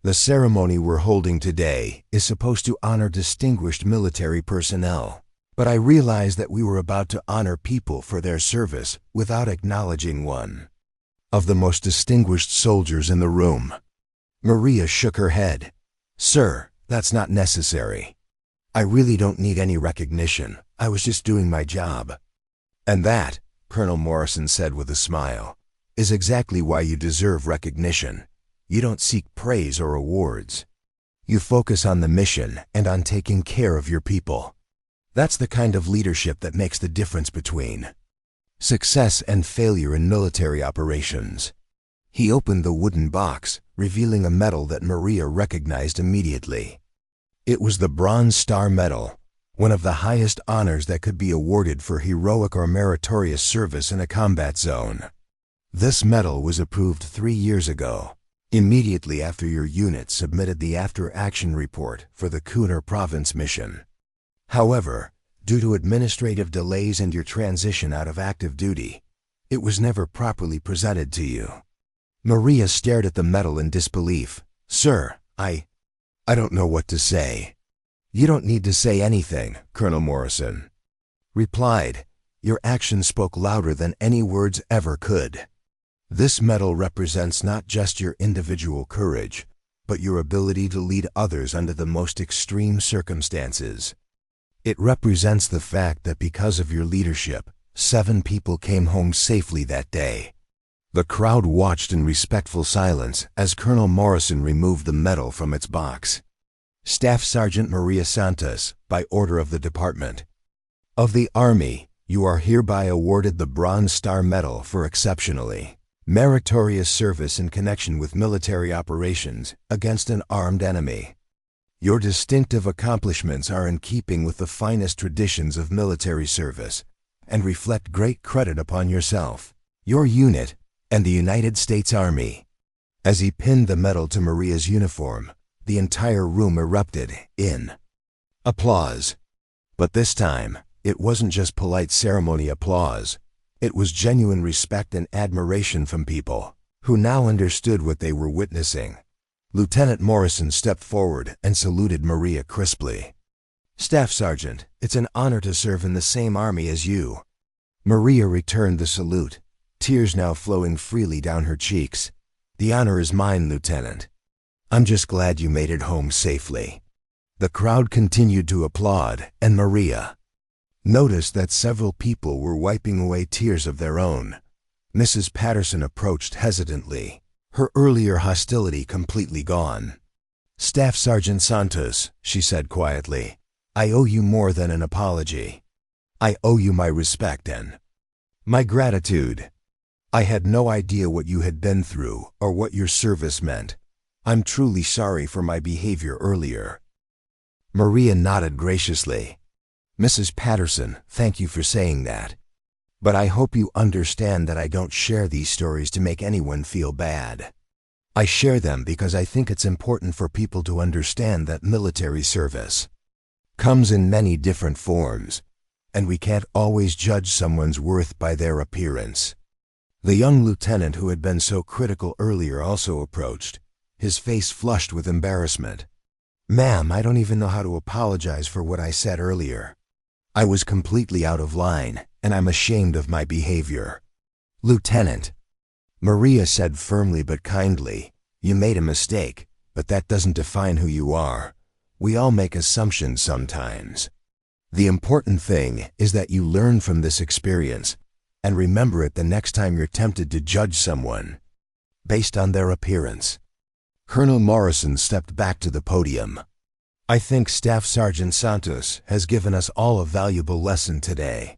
The ceremony we're holding today is supposed to honor distinguished military personnel, but I realized that we were about to honor people for their service without acknowledging one of the most distinguished soldiers in the room. Maria shook her head. Sir, that's not necessary. I really don't need any recognition. I was just doing my job. And that, Colonel Morrison said with a smile, is exactly why you deserve recognition. You don't seek praise or awards. You focus on the mission and on taking care of your people. That's the kind of leadership that makes the difference between success and failure in military operations. He opened the wooden box, revealing a medal that Maria recognized immediately. It was the Bronze Star Medal, one of the highest honors that could be awarded for heroic or meritorious service in a combat zone. This medal was approved 3 years ago, immediately after your unit submitted the after-action report for the Kunar Province mission. However, due to administrative delays and your transition out of active duty, it was never properly presented to you. Maria stared at the medal in disbelief. Sir, I don't know what to say. You don't need to say anything, Colonel Morrison replied. Your actions spoke louder than any words ever could. This medal represents not just your individual courage, but your ability to lead others under the most extreme circumstances. It represents the fact that because of your leadership, 7 people came home safely that day. The crowd watched in respectful silence as Colonel Morrison removed the medal from its box. Staff Sergeant Maria Santos, by order of the Department of the Army, you are hereby awarded the Bronze Star Medal for exceptionally meritorious service in connection with military operations against an armed enemy. Your distinctive accomplishments are in keeping with the finest traditions of military service and reflect great credit upon yourself, your unit, and the United States Army. As he pinned the medal to Maria's uniform, the entire room erupted in applause. But this time, it wasn't just polite ceremony applause. It was genuine respect and admiration from people who now understood what they were witnessing. Lieutenant Morrison stepped forward and saluted Maria crisply. Staff Sergeant, it's an honor to serve in the same army as you. Maria returned the salute, tears now flowing freely down her cheeks. The honor is mine, Lieutenant. I'm just glad you made it home safely. The crowd continued to applaud, and Maria noticed that several people were wiping away tears of their own. Mrs. Patterson approached hesitantly, her earlier hostility completely gone. Staff Sergeant Santos, she said quietly, I owe you more than an apology. I owe you my respect and my gratitude. I had no idea what you had been through or what your service meant. I'm truly sorry for my behavior earlier. Maria nodded graciously. Mrs. Patterson, thank you for saying that. But I hope you understand that I don't share these stories to make anyone feel bad. I share them because I think it's important for people to understand that military service comes in many different forms, and we can't always judge someone's worth by their appearance. The young lieutenant who had been so critical earlier also approached, his face flushed with embarrassment. Ma'am, I don't even know how to apologize for what I said earlier. I was completely out of line, and I'm ashamed of my behavior. Lieutenant, Maria said firmly but kindly, you made a mistake, but that doesn't define who you are. We all make assumptions sometimes. The important thing is that you learn from this experience and remember it the next time you're tempted to judge someone based on their appearance. Colonel Morrison stepped back to the podium. I think Staff Sergeant Santos has given us all a valuable lesson today.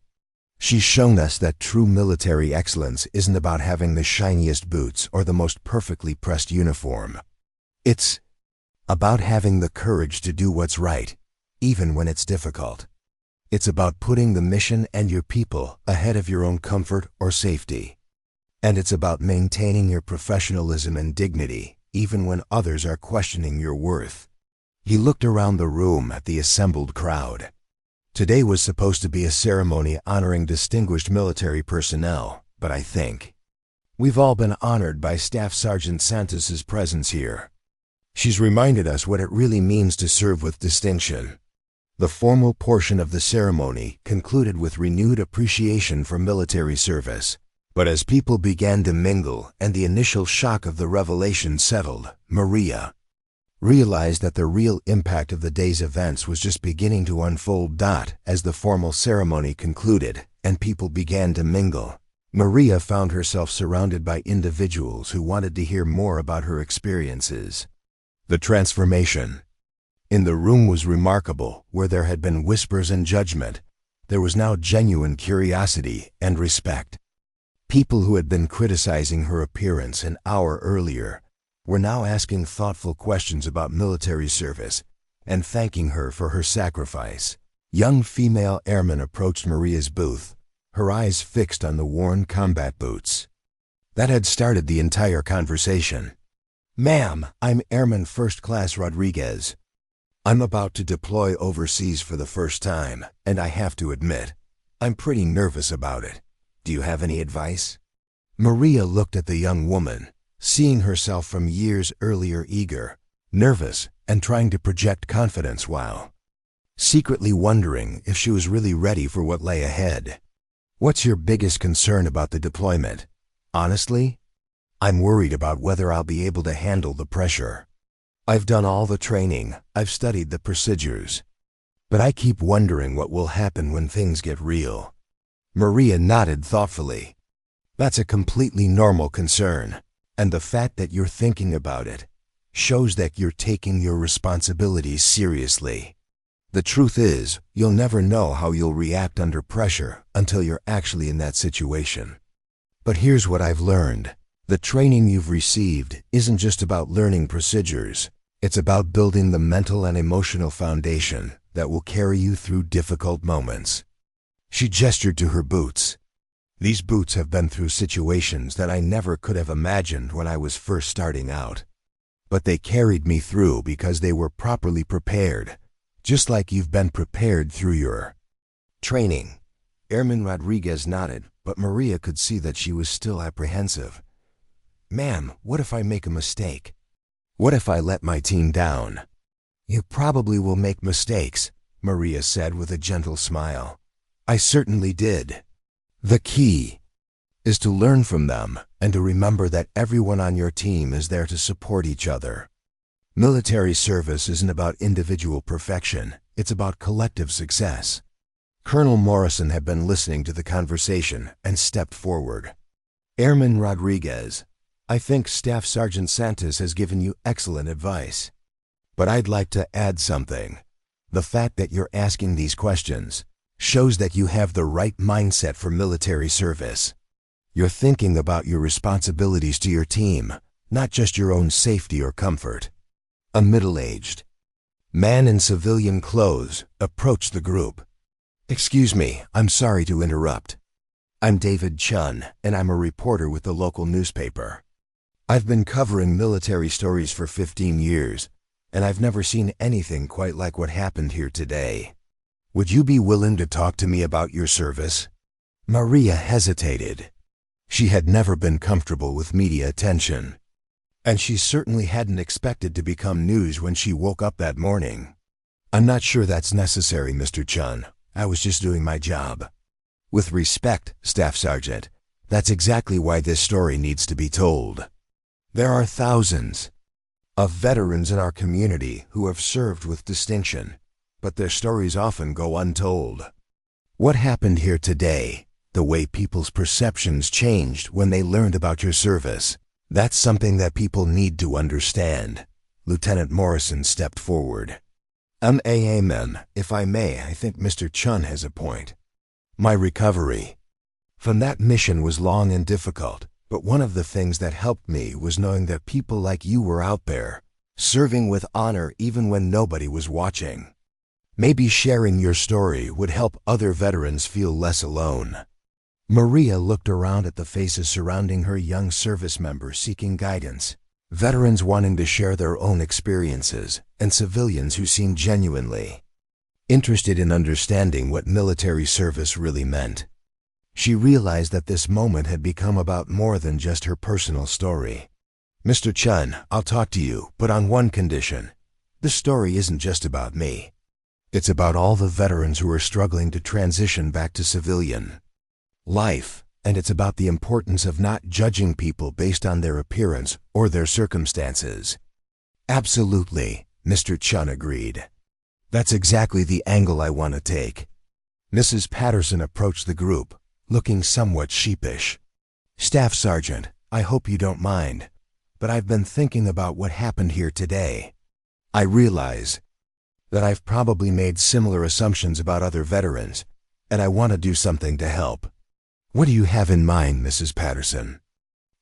She's shown us that true military excellence isn't about having the shiniest boots or the most perfectly pressed uniform. It's about having the courage to do what's right, even when it's difficult. It's about putting the mission and your people ahead of your own comfort or safety. And it's about maintaining your professionalism and dignity, even when others are questioning your worth. He looked around the room at the assembled crowd. Today was supposed to be a ceremony honoring distinguished military personnel, but I think We've all been honored by Staff Sergeant Santos's presence here. She's reminded us what it really means to serve with distinction. The formal portion of the ceremony concluded with renewed appreciation for military service. But as people began to mingle and the initial shock of the revelation settled, Maria realized that the real impact of the day's events was just beginning to unfold. As the formal ceremony concluded and people began to mingle, Maria found herself surrounded by individuals who wanted to hear more about her experiences. The transformation in the room was remarkable. Where there had been whispers and judgment, there was now genuine curiosity and respect. People who had been criticizing her appearance an hour earlier were now asking thoughtful questions about military service and thanking her for her sacrifice. Young female airmen approached Maria's booth, her eyes fixed on the worn combat boots. That had started the entire conversation. "Ma'am, I'm Airman First Class Rodriguez. I'm about to deploy overseas for the first time, and I have to admit, I'm pretty nervous about it. Do you have any advice?" Maria looked at the young woman, seeing herself from years earlier eager, nervous, and trying to project confidence while secretly wondering if she was really ready for what lay ahead. "What's your biggest concern about the deployment?" "Honestly, I'm worried about whether I'll be able to handle the pressure. I've done all the training, I've studied the procedures, but I keep wondering what will happen when things get real." Maria nodded thoughtfully. "That's a completely normal concern, and the fact that you're thinking about it shows that you're taking your responsibilities seriously. The truth is, you'll never know how you'll react under pressure until you're actually in that situation. But here's what I've learned. The training you've received isn't just about learning procedures. It's about building the mental and emotional foundation that will carry you through difficult moments." She gestured to her boots. "These boots have been through situations that I never could have imagined when I was first starting out. But they carried me through because they were properly prepared, just like you've been prepared through your training." Airman Rodriguez nodded, but Maria could see that she was still apprehensive. "Ma'am, what if I make a mistake? What if I let my team down?" "You probably will make mistakes," Maria said with a gentle smile. "I certainly did. The key is to learn from them and to remember that everyone on your team is there to support each other. Military service isn't about individual perfection, it's about collective success." Colonel Morrison had been listening to the conversation and stepped forward. "Airman Rodriguez, I think Staff Sergeant Santos has given you excellent advice. But I'd like to add something. The fact that you're asking these questions shows that you have the right mindset for military service. You're thinking about your responsibilities to your team, not just your own safety or comfort." A middle-aged man in civilian clothes approached the group. "Excuse me, I'm sorry to interrupt. I'm David Chun, and I'm a reporter with the local newspaper. I've been covering military stories for 15 years, and I've never seen anything quite like what happened here today. Would you be willing to talk to me about your service?" Maria hesitated. She had never been comfortable with media attention, and she certainly hadn't expected to become news when she woke up that morning. "I'm not sure that's necessary, Mr. Chun. I was just doing my job." "With respect, Staff Sergeant, that's exactly why this story needs to be told. There are thousands of veterans in our community who have served with distinction, but their stories often go untold. What happened here today, the way people's perceptions changed when they learned about your service, that's something that people need to understand." Lieutenant Morrison stepped forward. "Amen. If I may, I think Mr. Chun has a point. My recovery from that mission was long and difficult, but one of the things that helped me was knowing that people like you were out there, serving with honor even when nobody was watching. Maybe sharing your story would help other veterans feel less alone." Maria looked around at the faces surrounding her young service members seeking guidance, veterans wanting to share their own experiences, and civilians who seemed genuinely interested in understanding what military service really meant. She realized that this moment had become about more than just her personal story. "Mr. Chun, I'll talk to you, but on one condition. This story isn't just about me. It's about all the veterans who are struggling to transition back to civilian life, and it's about the importance of not judging people based on their appearance or their circumstances." "Absolutely," Mr. Chun agreed. "That's exactly the angle I want to take." Mrs. Patterson approached the group, looking somewhat sheepish. "Staff Sergeant, I hope you don't mind, but I've been thinking about what happened here today. I realize that I've probably made similar assumptions about other veterans, and I want to do something to help." "What do you have in mind, Mrs. Patterson?"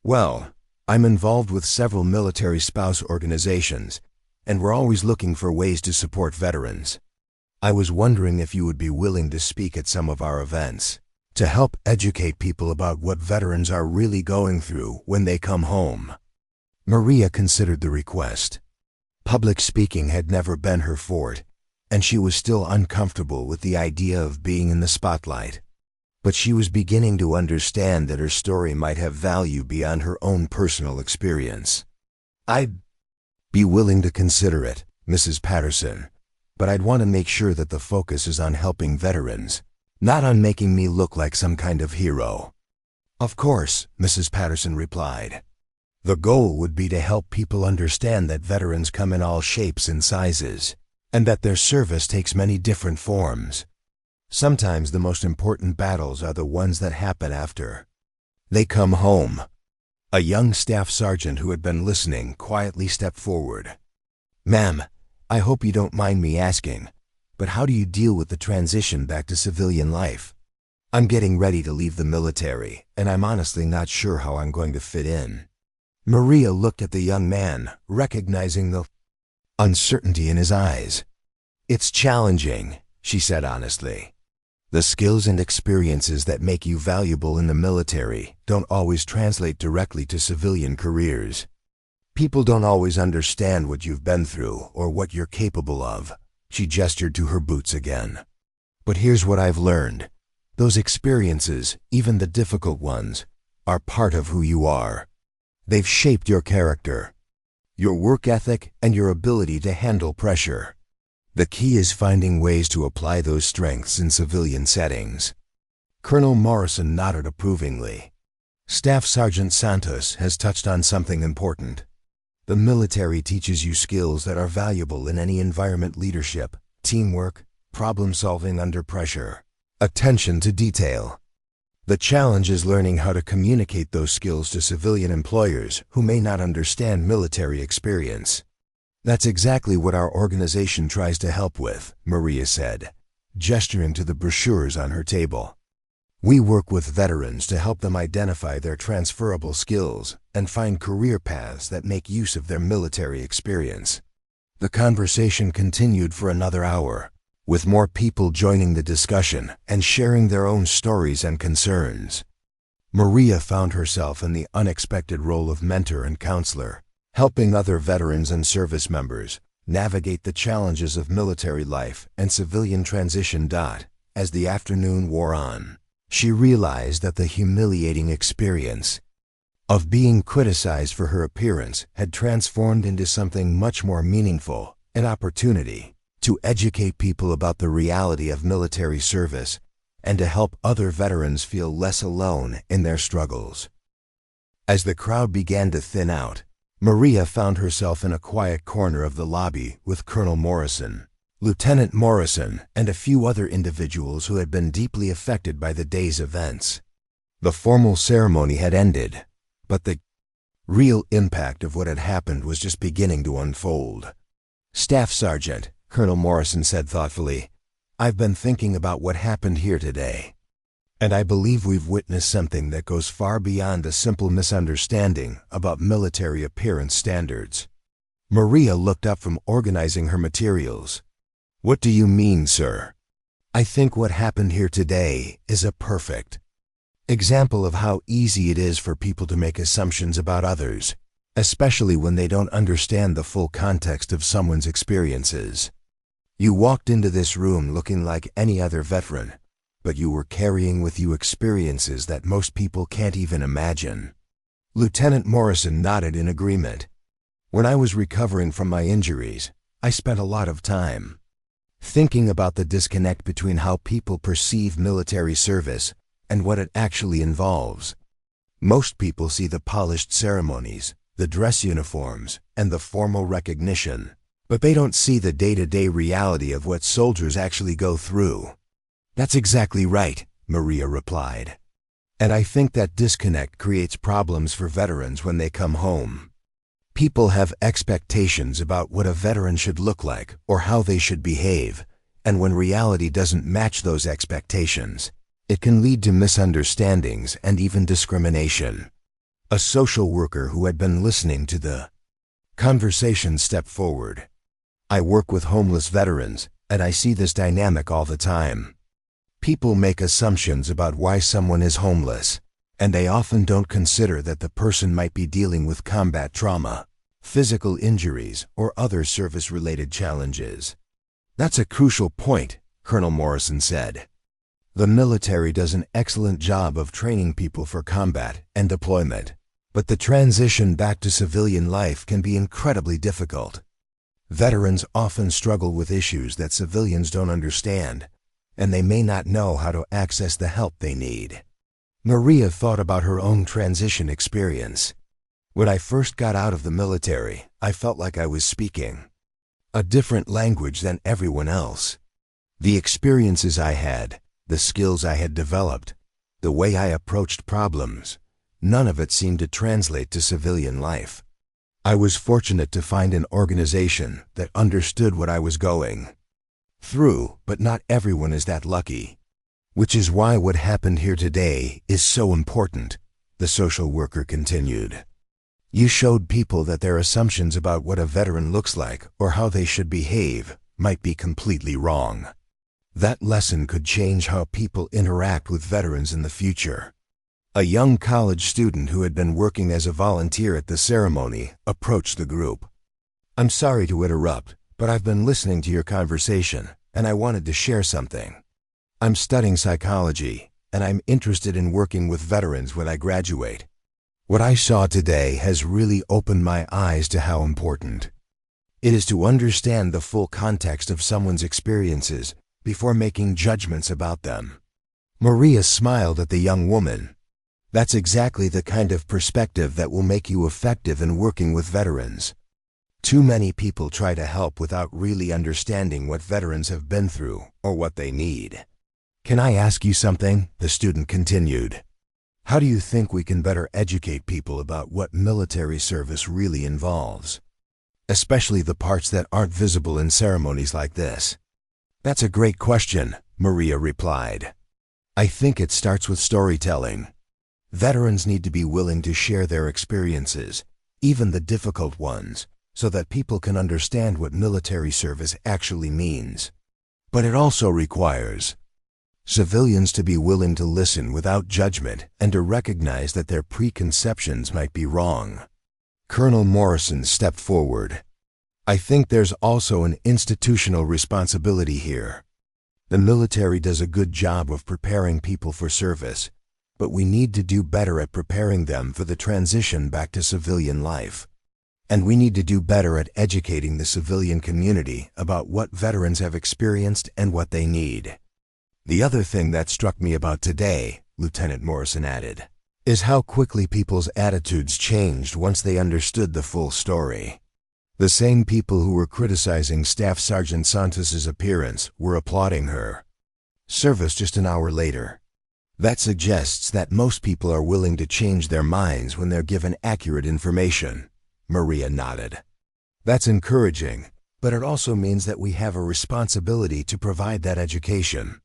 "Well, I'm involved with several military spouse organizations, and we're always looking for ways to support veterans. I was wondering if you would be willing to speak at some of our events to help educate people about what veterans are really going through when they come home." Maria considered the request. Public speaking had never been her forte, and she was still uncomfortable with the idea of being in the spotlight. But she was beginning to understand that her story might have value beyond her own personal experience. "I'd be willing to consider it, Mrs. Patterson, but I'd want to make sure that the focus is on helping veterans, not on making me look like some kind of hero." "Of course," Mrs. Patterson replied. "The goal would be to help people understand that veterans come in all shapes and sizes, and that their service takes many different forms. Sometimes the most important battles are the ones that happen after they come home." A young staff sergeant who had been listening quietly stepped forward. "Ma'am, I hope you don't mind me asking, but how do you deal with the transition back to civilian life? I'm getting ready to leave the military, and I'm honestly not sure how I'm going to fit in." Maria looked at the young man, recognizing the uncertainty in his eyes. "It's challenging," she said honestly. "The skills and experiences that make you valuable in the military don't always translate directly to civilian careers. People don't always understand what you've been through or what you're capable of." She gestured to her boots again. "But here's what I've learned. Those experiences, even the difficult ones, are part of who you are. They've shaped your character, your work ethic, and your ability to handle pressure. The key is finding ways to apply those strengths in civilian settings." Colonel Morrison nodded approvingly. "Staff Sergeant Santos has touched on something important. The military teaches you skills that are valuable in any environment: leadership, teamwork, problem-solving under pressure, attention to detail. The challenge is learning how to communicate those skills to civilian employers who may not understand military experience." "That's exactly what our organization tries to help with," Maria said, gesturing to the brochures on her table. "We work with veterans to help them identify their transferable skills and find career paths that make use of their military experience." The conversation continued for another hour, with more people joining the discussion and sharing their own stories and concerns. Maria found herself in the unexpected role of mentor and counselor, helping other veterans and service members navigate the challenges of military life and civilian transition. As the afternoon wore on, she realized that the humiliating experience of being criticized for her appearance had transformed into something much more meaningful: an opportunity to educate people about the reality of military service and to help other veterans feel less alone in their struggles. As the crowd began to thin out, Maria found herself in a quiet corner of the lobby with Colonel Morrison, Lieutenant Morrison, and a few other individuals who had been deeply affected by the day's events. The formal ceremony had ended, but the real impact of what had happened was just beginning to unfold. "Staff Sergeant," Colonel Morrison said thoughtfully, "I've been thinking about what happened here today, and I believe we've witnessed something that goes far beyond a simple misunderstanding about military appearance standards." Maria looked up from organizing her materials. "What do you mean, sir?" "I think what happened here today is a perfect example of how easy it is for people to make assumptions about others, especially when they don't understand the full context of someone's experiences. You walked into this room looking like any other veteran, but you were carrying with you experiences that most people can't even imagine. Lieutenant Morrison nodded in agreement. When I was recovering from my injuries, I spent a lot of time thinking about the disconnect between how people perceive military service and what it actually involves. Most people see the polished ceremonies, the dress uniforms, and the formal recognition, but they don't see the day-to-day reality of what soldiers actually go through. That's exactly right, Maria replied. And I think that disconnect creates problems for veterans when they come home. People have expectations about what a veteran should look like or how they should behave, and when reality doesn't match those expectations, it can lead to misunderstandings and even discrimination. A social worker who had been listening to the conversation stepped forward. I work with homeless veterans, and I see this dynamic all the time. People make assumptions about why someone is homeless, and they often don't consider that the person might be dealing with combat trauma, physical injuries, or other service-related challenges. That's a crucial point, Colonel Morrison said. The military does an excellent job of training people for combat and deployment, but the transition back to civilian life can be incredibly difficult. Veterans often struggle with issues that civilians don't understand, and they may not know how to access the help they need. Maria thought about her own transition experience. When I first got out of the military, I felt like I was speaking a different language than everyone else. The experiences I had, the skills I had developed, the way I approached problems, none of it seemed to translate to civilian life. I was fortunate to find an organization that understood what I was going through, but not everyone is that lucky. Which is why what happened here today is so important, the social worker continued. You showed people that their assumptions about what a veteran looks like or how they should behave might be completely wrong. That lesson could change how people interact with veterans in the future. A young college student who had been working as a volunteer at the ceremony approached the group. I'm sorry to interrupt, but I've been listening to your conversation, and I wanted to share something. I'm studying psychology, and I'm interested in working with veterans when I graduate. What I saw today has really opened my eyes to how important it is to understand the full context of someone's experiences before making judgments about them. Maria smiled at the young woman. That's exactly the kind of perspective that will make you effective in working with veterans. Too many people try to help without really understanding what veterans have been through or what they need. Can I ask you something? The student continued. How do you think we can better educate people about what military service really involves? Especially the parts that aren't visible in ceremonies like this. That's a great question, Maria replied. I think it starts with storytelling. Veterans need to be willing to share their experiences, even the difficult ones, so that people can understand what military service actually means. But it also requires civilians to be willing to listen without judgment and to recognize that their preconceptions might be wrong. Colonel Morrison stepped forward. I think there's also an institutional responsibility here. The military does a good job of preparing people for service, but we need to do better at preparing them for the transition back to civilian life. And we need to do better at educating the civilian community about what veterans have experienced and what they need. The other thing that struck me about today, Lieutenant Morrison added, is how quickly people's attitudes changed once they understood the full story. The same people who were criticizing Staff Sergeant Santos's appearance were applauding her service just an hour later. That suggests that most people are willing to change their minds when they're given accurate information. Maria nodded. That's encouraging, but it also means that we have a responsibility to provide that education.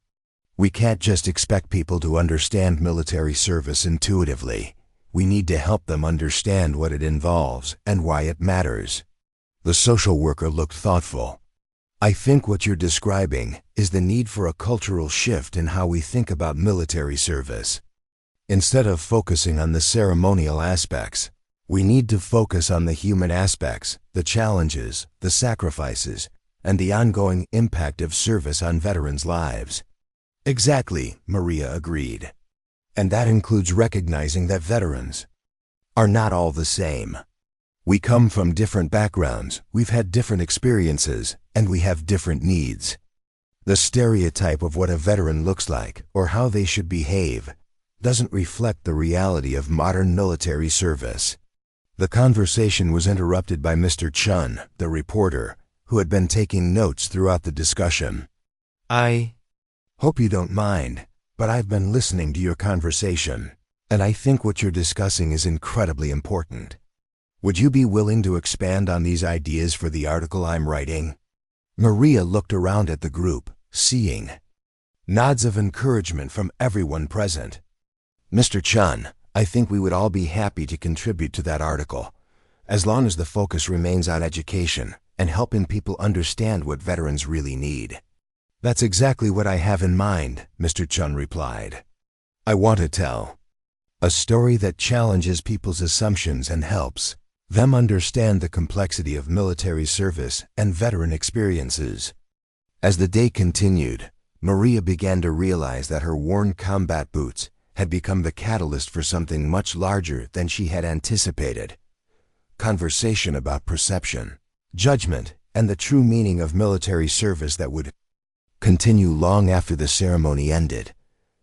We can't just expect people to understand military service intuitively. We need to help them understand what it involves and why it matters. The social worker looked thoughtful. I think what you're describing is the need for a cultural shift in how we think about military service. Instead of focusing on the ceremonial aspects, we need to focus on the human aspects, the challenges, the sacrifices, and the ongoing impact of service on veterans' lives. Exactly, Maria agreed. And that includes recognizing that veterans are not all the same. We come from different backgrounds, we've had different experiences, and we have different needs. The stereotype of what a veteran looks like or how they should behave doesn't reflect the reality of modern military service. The conversation was interrupted by Mr. Chun, the reporter, who had been taking notes throughout the discussion. I hope you don't mind, but I've been listening to your conversation, and I think what you're discussing is incredibly important. Would you be willing to expand on these ideas for the article I'm writing? Maria looked around at the group, seeing nods of encouragement from everyone present. Mr. Chun, I think we would all be happy to contribute to that article, as long as the focus remains on education and helping people understand what veterans really need. That's exactly what I have in mind, Mr. Chun replied. I want to tell a story that challenges people's assumptions and helps them understand the complexity of military service and veteran experiences. As the day continued, Maria began to realize that her worn combat boots had become the catalyst for something much larger than she had anticipated. Conversation about perception, judgment, and the true meaning of military service that would continue long after the ceremony ended.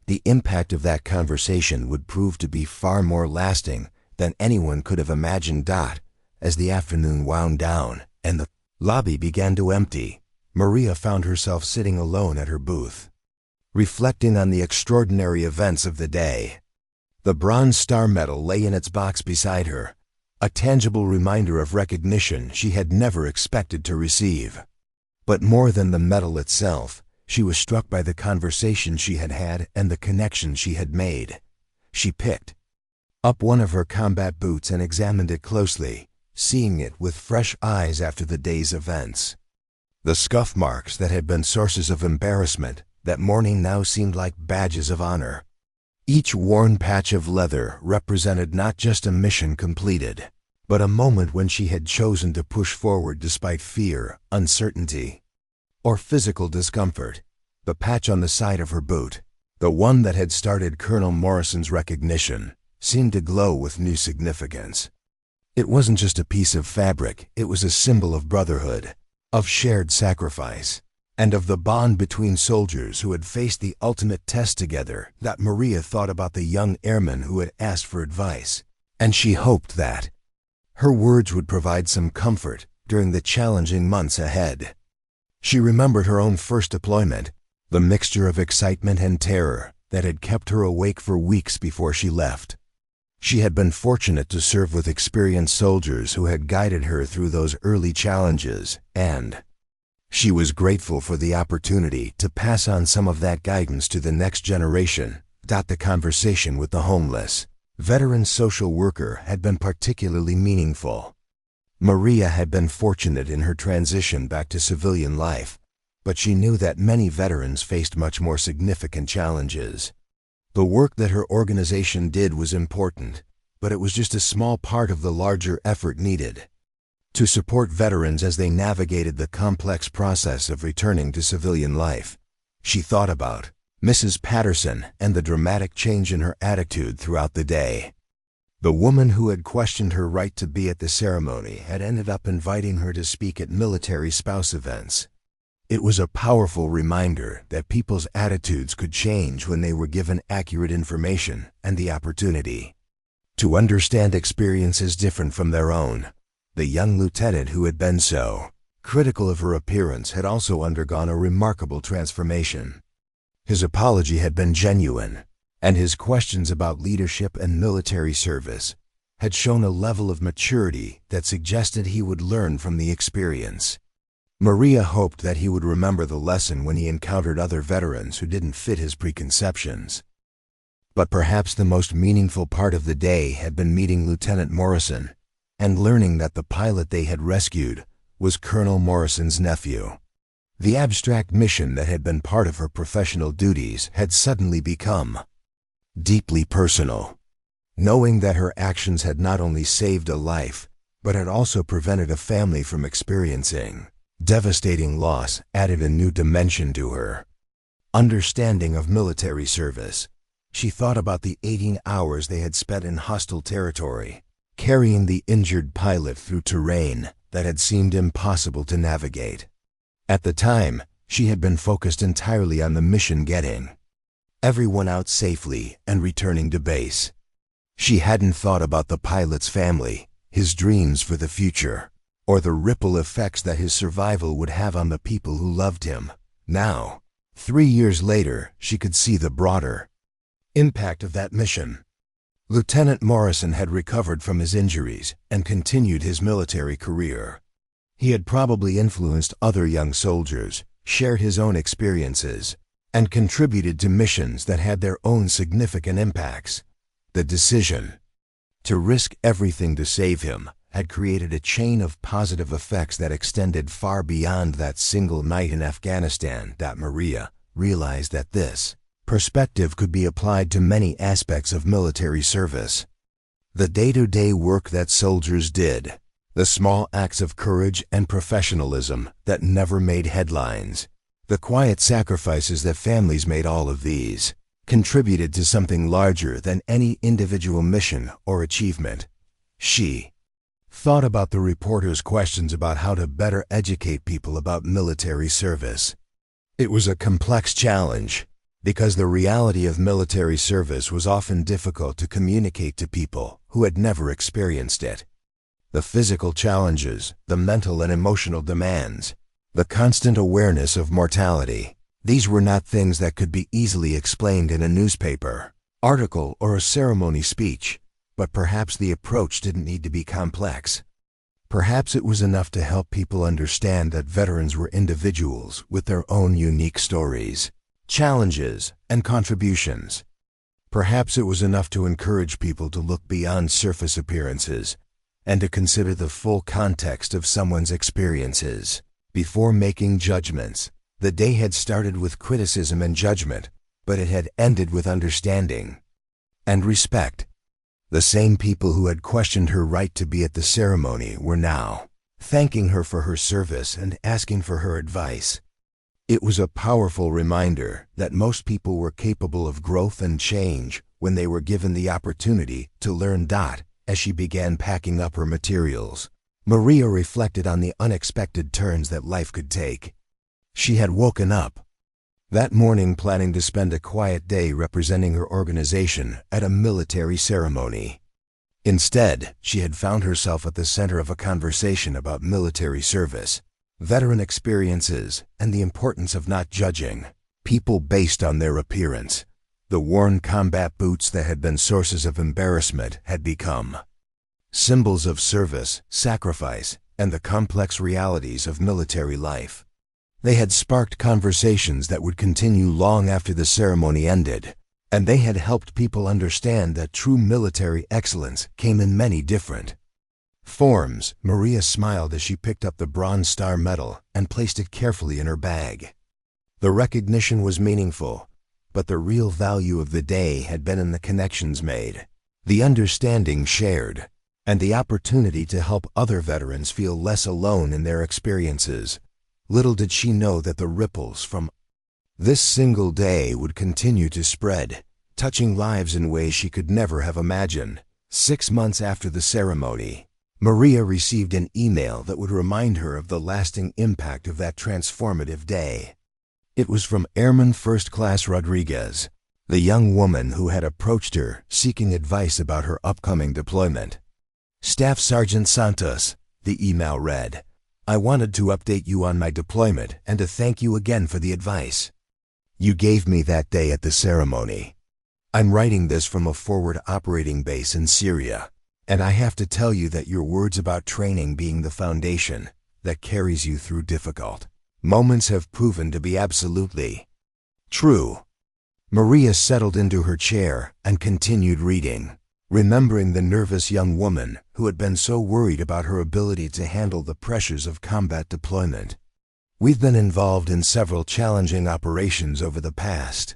The impact of that conversation would prove to be far more lasting than anyone could have imagined. As the afternoon wound down and the lobby began to empty, Maria found herself sitting alone at her booth, reflecting on the extraordinary events of the day. The Bronze Star Medal lay in its box beside her, a tangible reminder of recognition she had never expected to receive. But more than the medal itself, she was struck by the conversation she had had and the connection she had made. She picked up one of her combat boots and examined it closely, seeing it with fresh eyes after the day's events. The scuff marks that had been sources of embarrassment that morning now seemed like badges of honor. Each worn patch of leather represented not just a mission completed, but a moment when she had chosen to push forward despite fear, uncertainty, or physical discomfort. The patch on the side of her boot, the one that had started Colonel Morrison's recognition, seemed to glow with new significance. It wasn't just a piece of fabric, it was a symbol of brotherhood, of shared sacrifice, and of the bond between soldiers who had faced the ultimate test together. That Maria thought about the young airman who had asked for advice, and she hoped that her words would provide some comfort during the challenging months ahead. She remembered her own first deployment, the mixture of excitement and terror that had kept her awake for weeks before she left. She had been fortunate to serve with experienced soldiers who had guided her through those early challenges, and she was grateful for the opportunity to pass on some of that guidance to the next generation. The conversation with the homeless veteran social worker had been particularly meaningful. Maria had been fortunate in her transition back to civilian life, but she knew that many veterans faced much more significant challenges. The work that her organization did was important, but it was just a small part of the larger effort needed to support veterans as they navigated the complex process of returning to civilian life. She thought about Mrs. Patterson and the dramatic change in her attitude throughout the day. The woman who had questioned her right to be at the ceremony had ended up inviting her to speak at military spouse events. It was a powerful reminder that people's attitudes could change when they were given accurate information and the opportunity to understand experiences different from their own. The young lieutenant who had been so critical of her appearance had also undergone a remarkable transformation. His apology had been genuine, and his questions about leadership and military service had shown a level of maturity that suggested he would learn from the experience. Maria hoped that he would remember the lesson when he encountered other veterans who didn't fit his preconceptions. But perhaps the most meaningful part of the day had been meeting Lieutenant Morrison and learning that the pilot they had rescued was Colonel Morrison's nephew. The abstract mission that had been part of her professional duties had suddenly become deeply personal. Knowing that her actions had not only saved a life, but had also prevented a family from experiencing devastating loss added a new dimension to her. understanding of military service. She thought about the 18 hours they had spent in hostile territory, carrying the injured pilot through terrain that had seemed impossible to navigate. At the time, she had been focused entirely on the mission getting everyone out safely and returning to base. She hadn't thought about the pilot's family, his dreams for the future, or the ripple effects that his survival would have on the people who loved him. Now, 3 years later, she could see the broader impact of that mission. Lieutenant Morrison had recovered from his injuries and continued his military career. He had probably influenced other young soldiers, shared his own experiences, and contributed to missions that had their own significant impacts. The decision to risk everything to save him had created a chain of positive effects that extended far beyond that single night in Afghanistan. Maria realized that this perspective could be applied to many aspects of military service. The day-to-day work that soldiers did, the small acts of courage and professionalism that never made headlines, the quiet sacrifices that families made, all of these contributed to something larger than any individual mission or achievement. She thought about the reporter's questions about how to better educate people about military service. It was a complex challenge, because the reality of military service was often difficult to communicate to people who had never experienced it. The physical challenges, the mental and emotional demands, the constant awareness of mortality, these were not things that could be easily explained in a newspaper article or a ceremony speech, but perhaps the approach didn't need to be complex. Perhaps it was enough to help people understand that veterans were individuals with their own unique stories, challenges, and contributions. Perhaps it was enough to encourage people to look beyond surface appearances and to consider the full context of someone's experiences before making judgments. The day had started with criticism and judgment, but it had ended with understanding and respect. The same people who had questioned her right to be at the ceremony were now thanking her for her service and asking for her advice. It was a powerful reminder that most people were capable of growth and change when they were given the opportunity to learn. As she began packing up her materials, Maria reflected on the unexpected turns that life could take. She had woken up that morning planning to spend a quiet day representing her organization at a military ceremony. Instead, she had found herself at the center of a conversation about military service, veteran experiences, and the importance of not judging people based on their appearance. The worn combat boots that had been sources of embarrassment had become symbols of service, sacrifice, and the complex realities of military life. They had sparked conversations that would continue long after the ceremony ended, and they had helped people understand that true military excellence came in many different forms. Maria smiled as she picked up the Bronze Star medal and placed it carefully in her bag. The recognition was meaningful, but the real value of the day had been in the connections made, the understanding shared, and the opportunity to help other veterans feel less alone in their experiences. Little did she know that the ripples from this single day would continue to spread, touching lives in ways she could never have imagined. 6 months after the ceremony, Maria received an email that would remind her of the lasting impact of that transformative day. It was from Airman First Class Rodriguez, the young woman who had approached her seeking advice about her upcoming deployment. Staff Sergeant Santos, the email read, "I wanted to update you on my deployment and to thank you again for the advice you gave me that day at the ceremony. I'm writing this from a forward operating base in Syria, and I have to tell you that your words about training being the foundation that carries you through difficult moments have proven to be absolutely true." Maria settled into her chair and continued reading, remembering the nervous young woman who had been so worried about her ability to handle the pressures of combat deployment. "We've been involved in several challenging operations over the past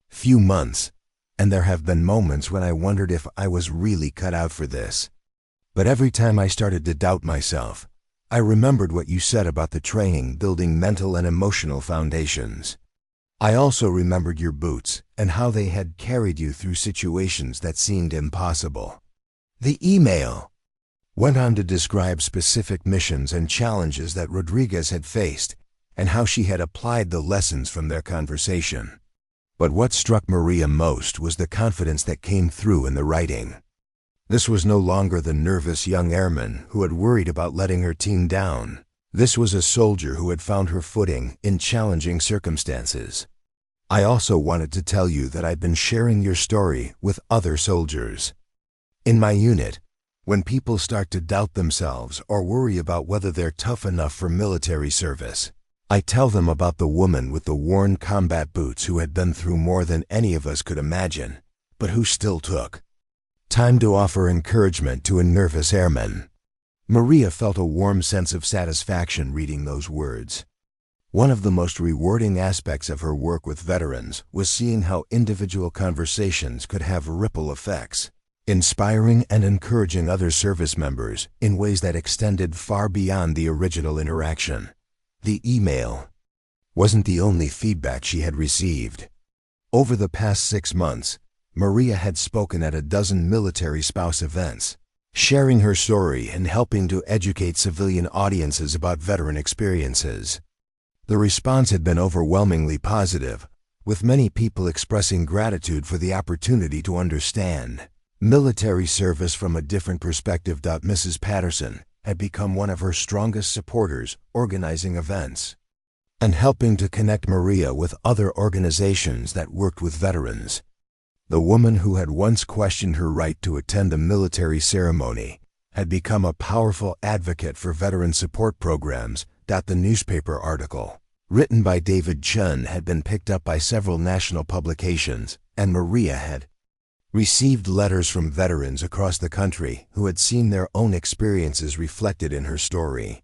few months, and there have been moments when I wondered if I was really cut out for this. But every time I started to doubt myself, I remembered what you said about the training building mental and emotional foundations. I also remembered your boots and how they had carried you through situations that seemed impossible. The email went on to describe specific missions and challenges that Rodriguez had faced and how she had applied the lessons from their conversation. But what struck Maria most was the confidence that came through in the writing. This was no longer the nervous young airman who had worried about letting her team down. This was a soldier who had found her footing in challenging circumstances. I also wanted to tell you that I've been sharing your story with other soldiers. In my unit, when people start to doubt themselves or worry about whether they're tough enough for military service, I tell them about the woman with the worn combat boots who had been through more than any of us could imagine, but who still took time to offer encouragement to a nervous airman. Maria felt a warm sense of satisfaction reading those words. One of the most rewarding aspects of her work with veterans was seeing how individual conversations could have ripple effects, inspiring and encouraging other service members in ways that extended far beyond the original interaction. The email wasn't the only feedback she had received. Over the past 6 months, Maria had spoken at a dozen military spouse events, sharing her story and helping to educate civilian audiences about veteran experiences. The response had been overwhelmingly positive, with many people expressing gratitude for the opportunity to understand military service from a different perspective. Mrs. Patterson had become one of her strongest supporters, organizing events and helping to connect Maria with other organizations that worked with veterans. The woman who had once questioned her right to attend a military ceremony had become a powerful advocate for veteran support programs. The newspaper article, written by David Chun, had been picked up by several national publications, and Maria had received letters from veterans across the country who had seen their own experiences reflected in her story.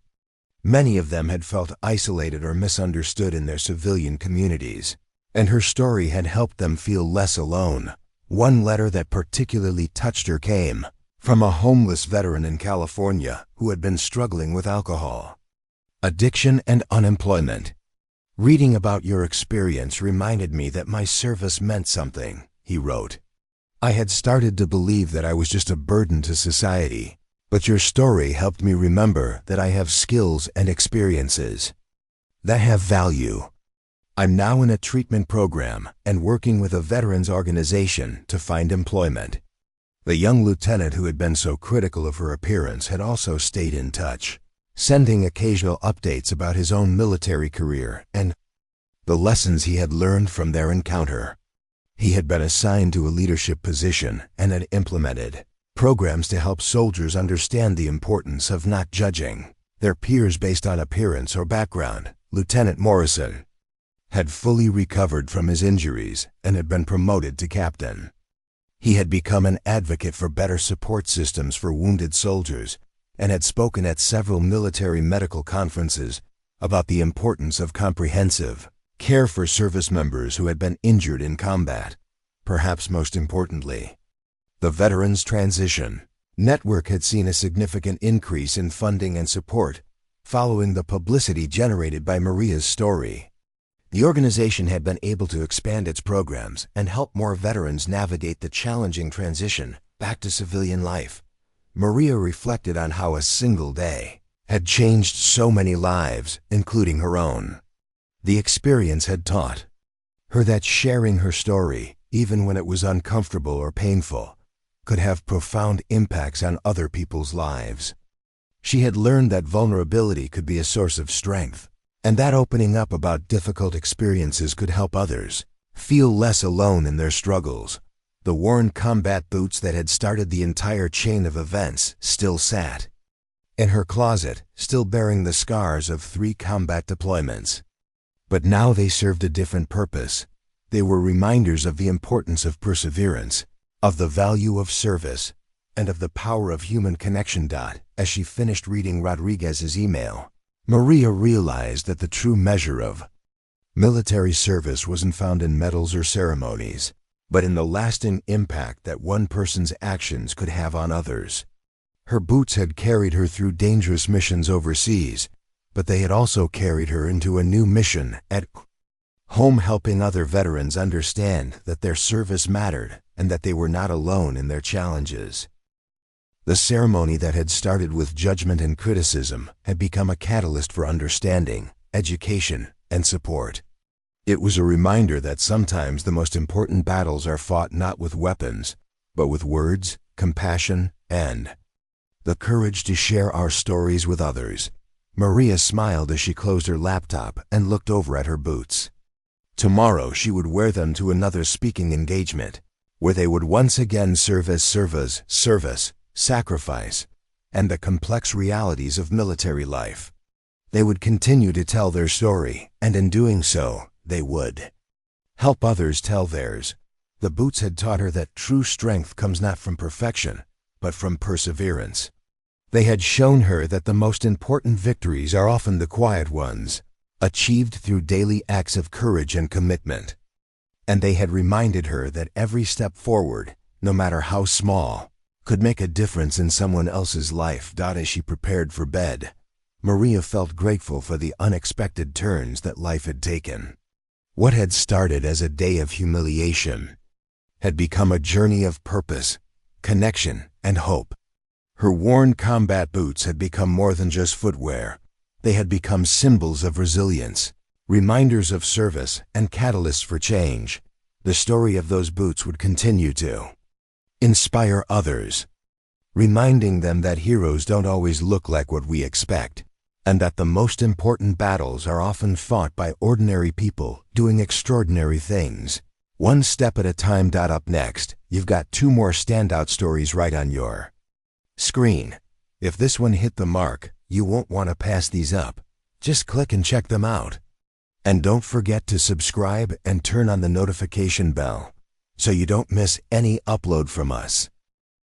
Many of them had felt isolated or misunderstood in their civilian communities, and her story had helped them feel less alone. One letter that particularly touched her came from a homeless veteran in California who had been struggling with alcohol, addiction, and unemployment. "Reading about your experience reminded me that my service meant something," he wrote. "I had started to believe that I was just a burden to society, but your story helped me remember that I have skills and experiences that have value. I'm now in a treatment program and working with a veterans organization to find employment." The young lieutenant who had been so critical of her appearance had also stayed in touch, sending occasional updates about his own military career and the lessons he had learned from their encounter. He had been assigned to a leadership position and had implemented programs to help soldiers understand the importance of not judging their peers based on appearance or background. Lieutenant Morrison had fully recovered from his injuries and had been promoted to captain. He had become an advocate for better support systems for wounded soldiers and had spoken at several military medical conferences about the importance of comprehensive care for service members who had been injured in combat. Perhaps most importantly, the Veterans Transition Network had seen a significant increase in funding and support following the publicity generated by Maria's story. The organization had been able to expand its programs and help more veterans navigate the challenging transition back to civilian life. Maria reflected on how a single day had changed so many lives, including her own. The experience had taught her that sharing her story, even when it was uncomfortable or painful, could have profound impacts on other people's lives. She had learned that vulnerability could be a source of strength, and that opening up about difficult experiences could help others feel less alone in their struggles. The worn combat boots that had started the entire chain of events still sat in her closet, still bearing the scars of 3 combat deployments. But now they served a different purpose. They were reminders of the importance of perseverance, of the value of service, and of the power of human connection. As she finished reading Rodriguez's email, Maria realized that the true measure of military service wasn't found in medals or ceremonies, but in the lasting impact that one person's actions could have on others. Her boots had carried her through dangerous missions overseas, but they had also carried her into a new mission at home helping other veterans understand that their service mattered and that they were not alone in their challenges. The ceremony that had started with judgment and criticism had become a catalyst for understanding, education, and support. It was a reminder that sometimes the most important battles are fought not with weapons, but with words, compassion, and the courage to share our stories with others. Maria smiled as she closed her laptop and looked over at her boots. Tomorrow she would wear them to another speaking engagement, where they would once again serve as service, sacrifice, and the complex realities of military life. They would continue to tell their story, and in doing so, they would help others tell theirs. The boots had taught her that true strength comes not from perfection, but from perseverance. They had shown her that the most important victories are often the quiet ones, achieved through daily acts of courage and commitment. And they had reminded her that every step forward, no matter how small, could make a difference in someone else's life. As she prepared for bed, Maria felt grateful for the unexpected turns that life had taken. What had started as a day of humiliation had become a journey of purpose, connection, and hope. Her worn combat boots had become more than just footwear. They had become symbols of resilience, reminders of service, and catalysts for change. The story of those boots would continue to inspire others, reminding them that heroes don't always look like what we expect, and that the most important battles are often fought by ordinary people doing extraordinary things. One step at a time. Up next, you've got 2 more standout stories right on your screen. If this one hit the mark, you won't want to pass these up. Just click and check them out. And don't forget to subscribe and turn on the notification bell so you don't miss any upload from us.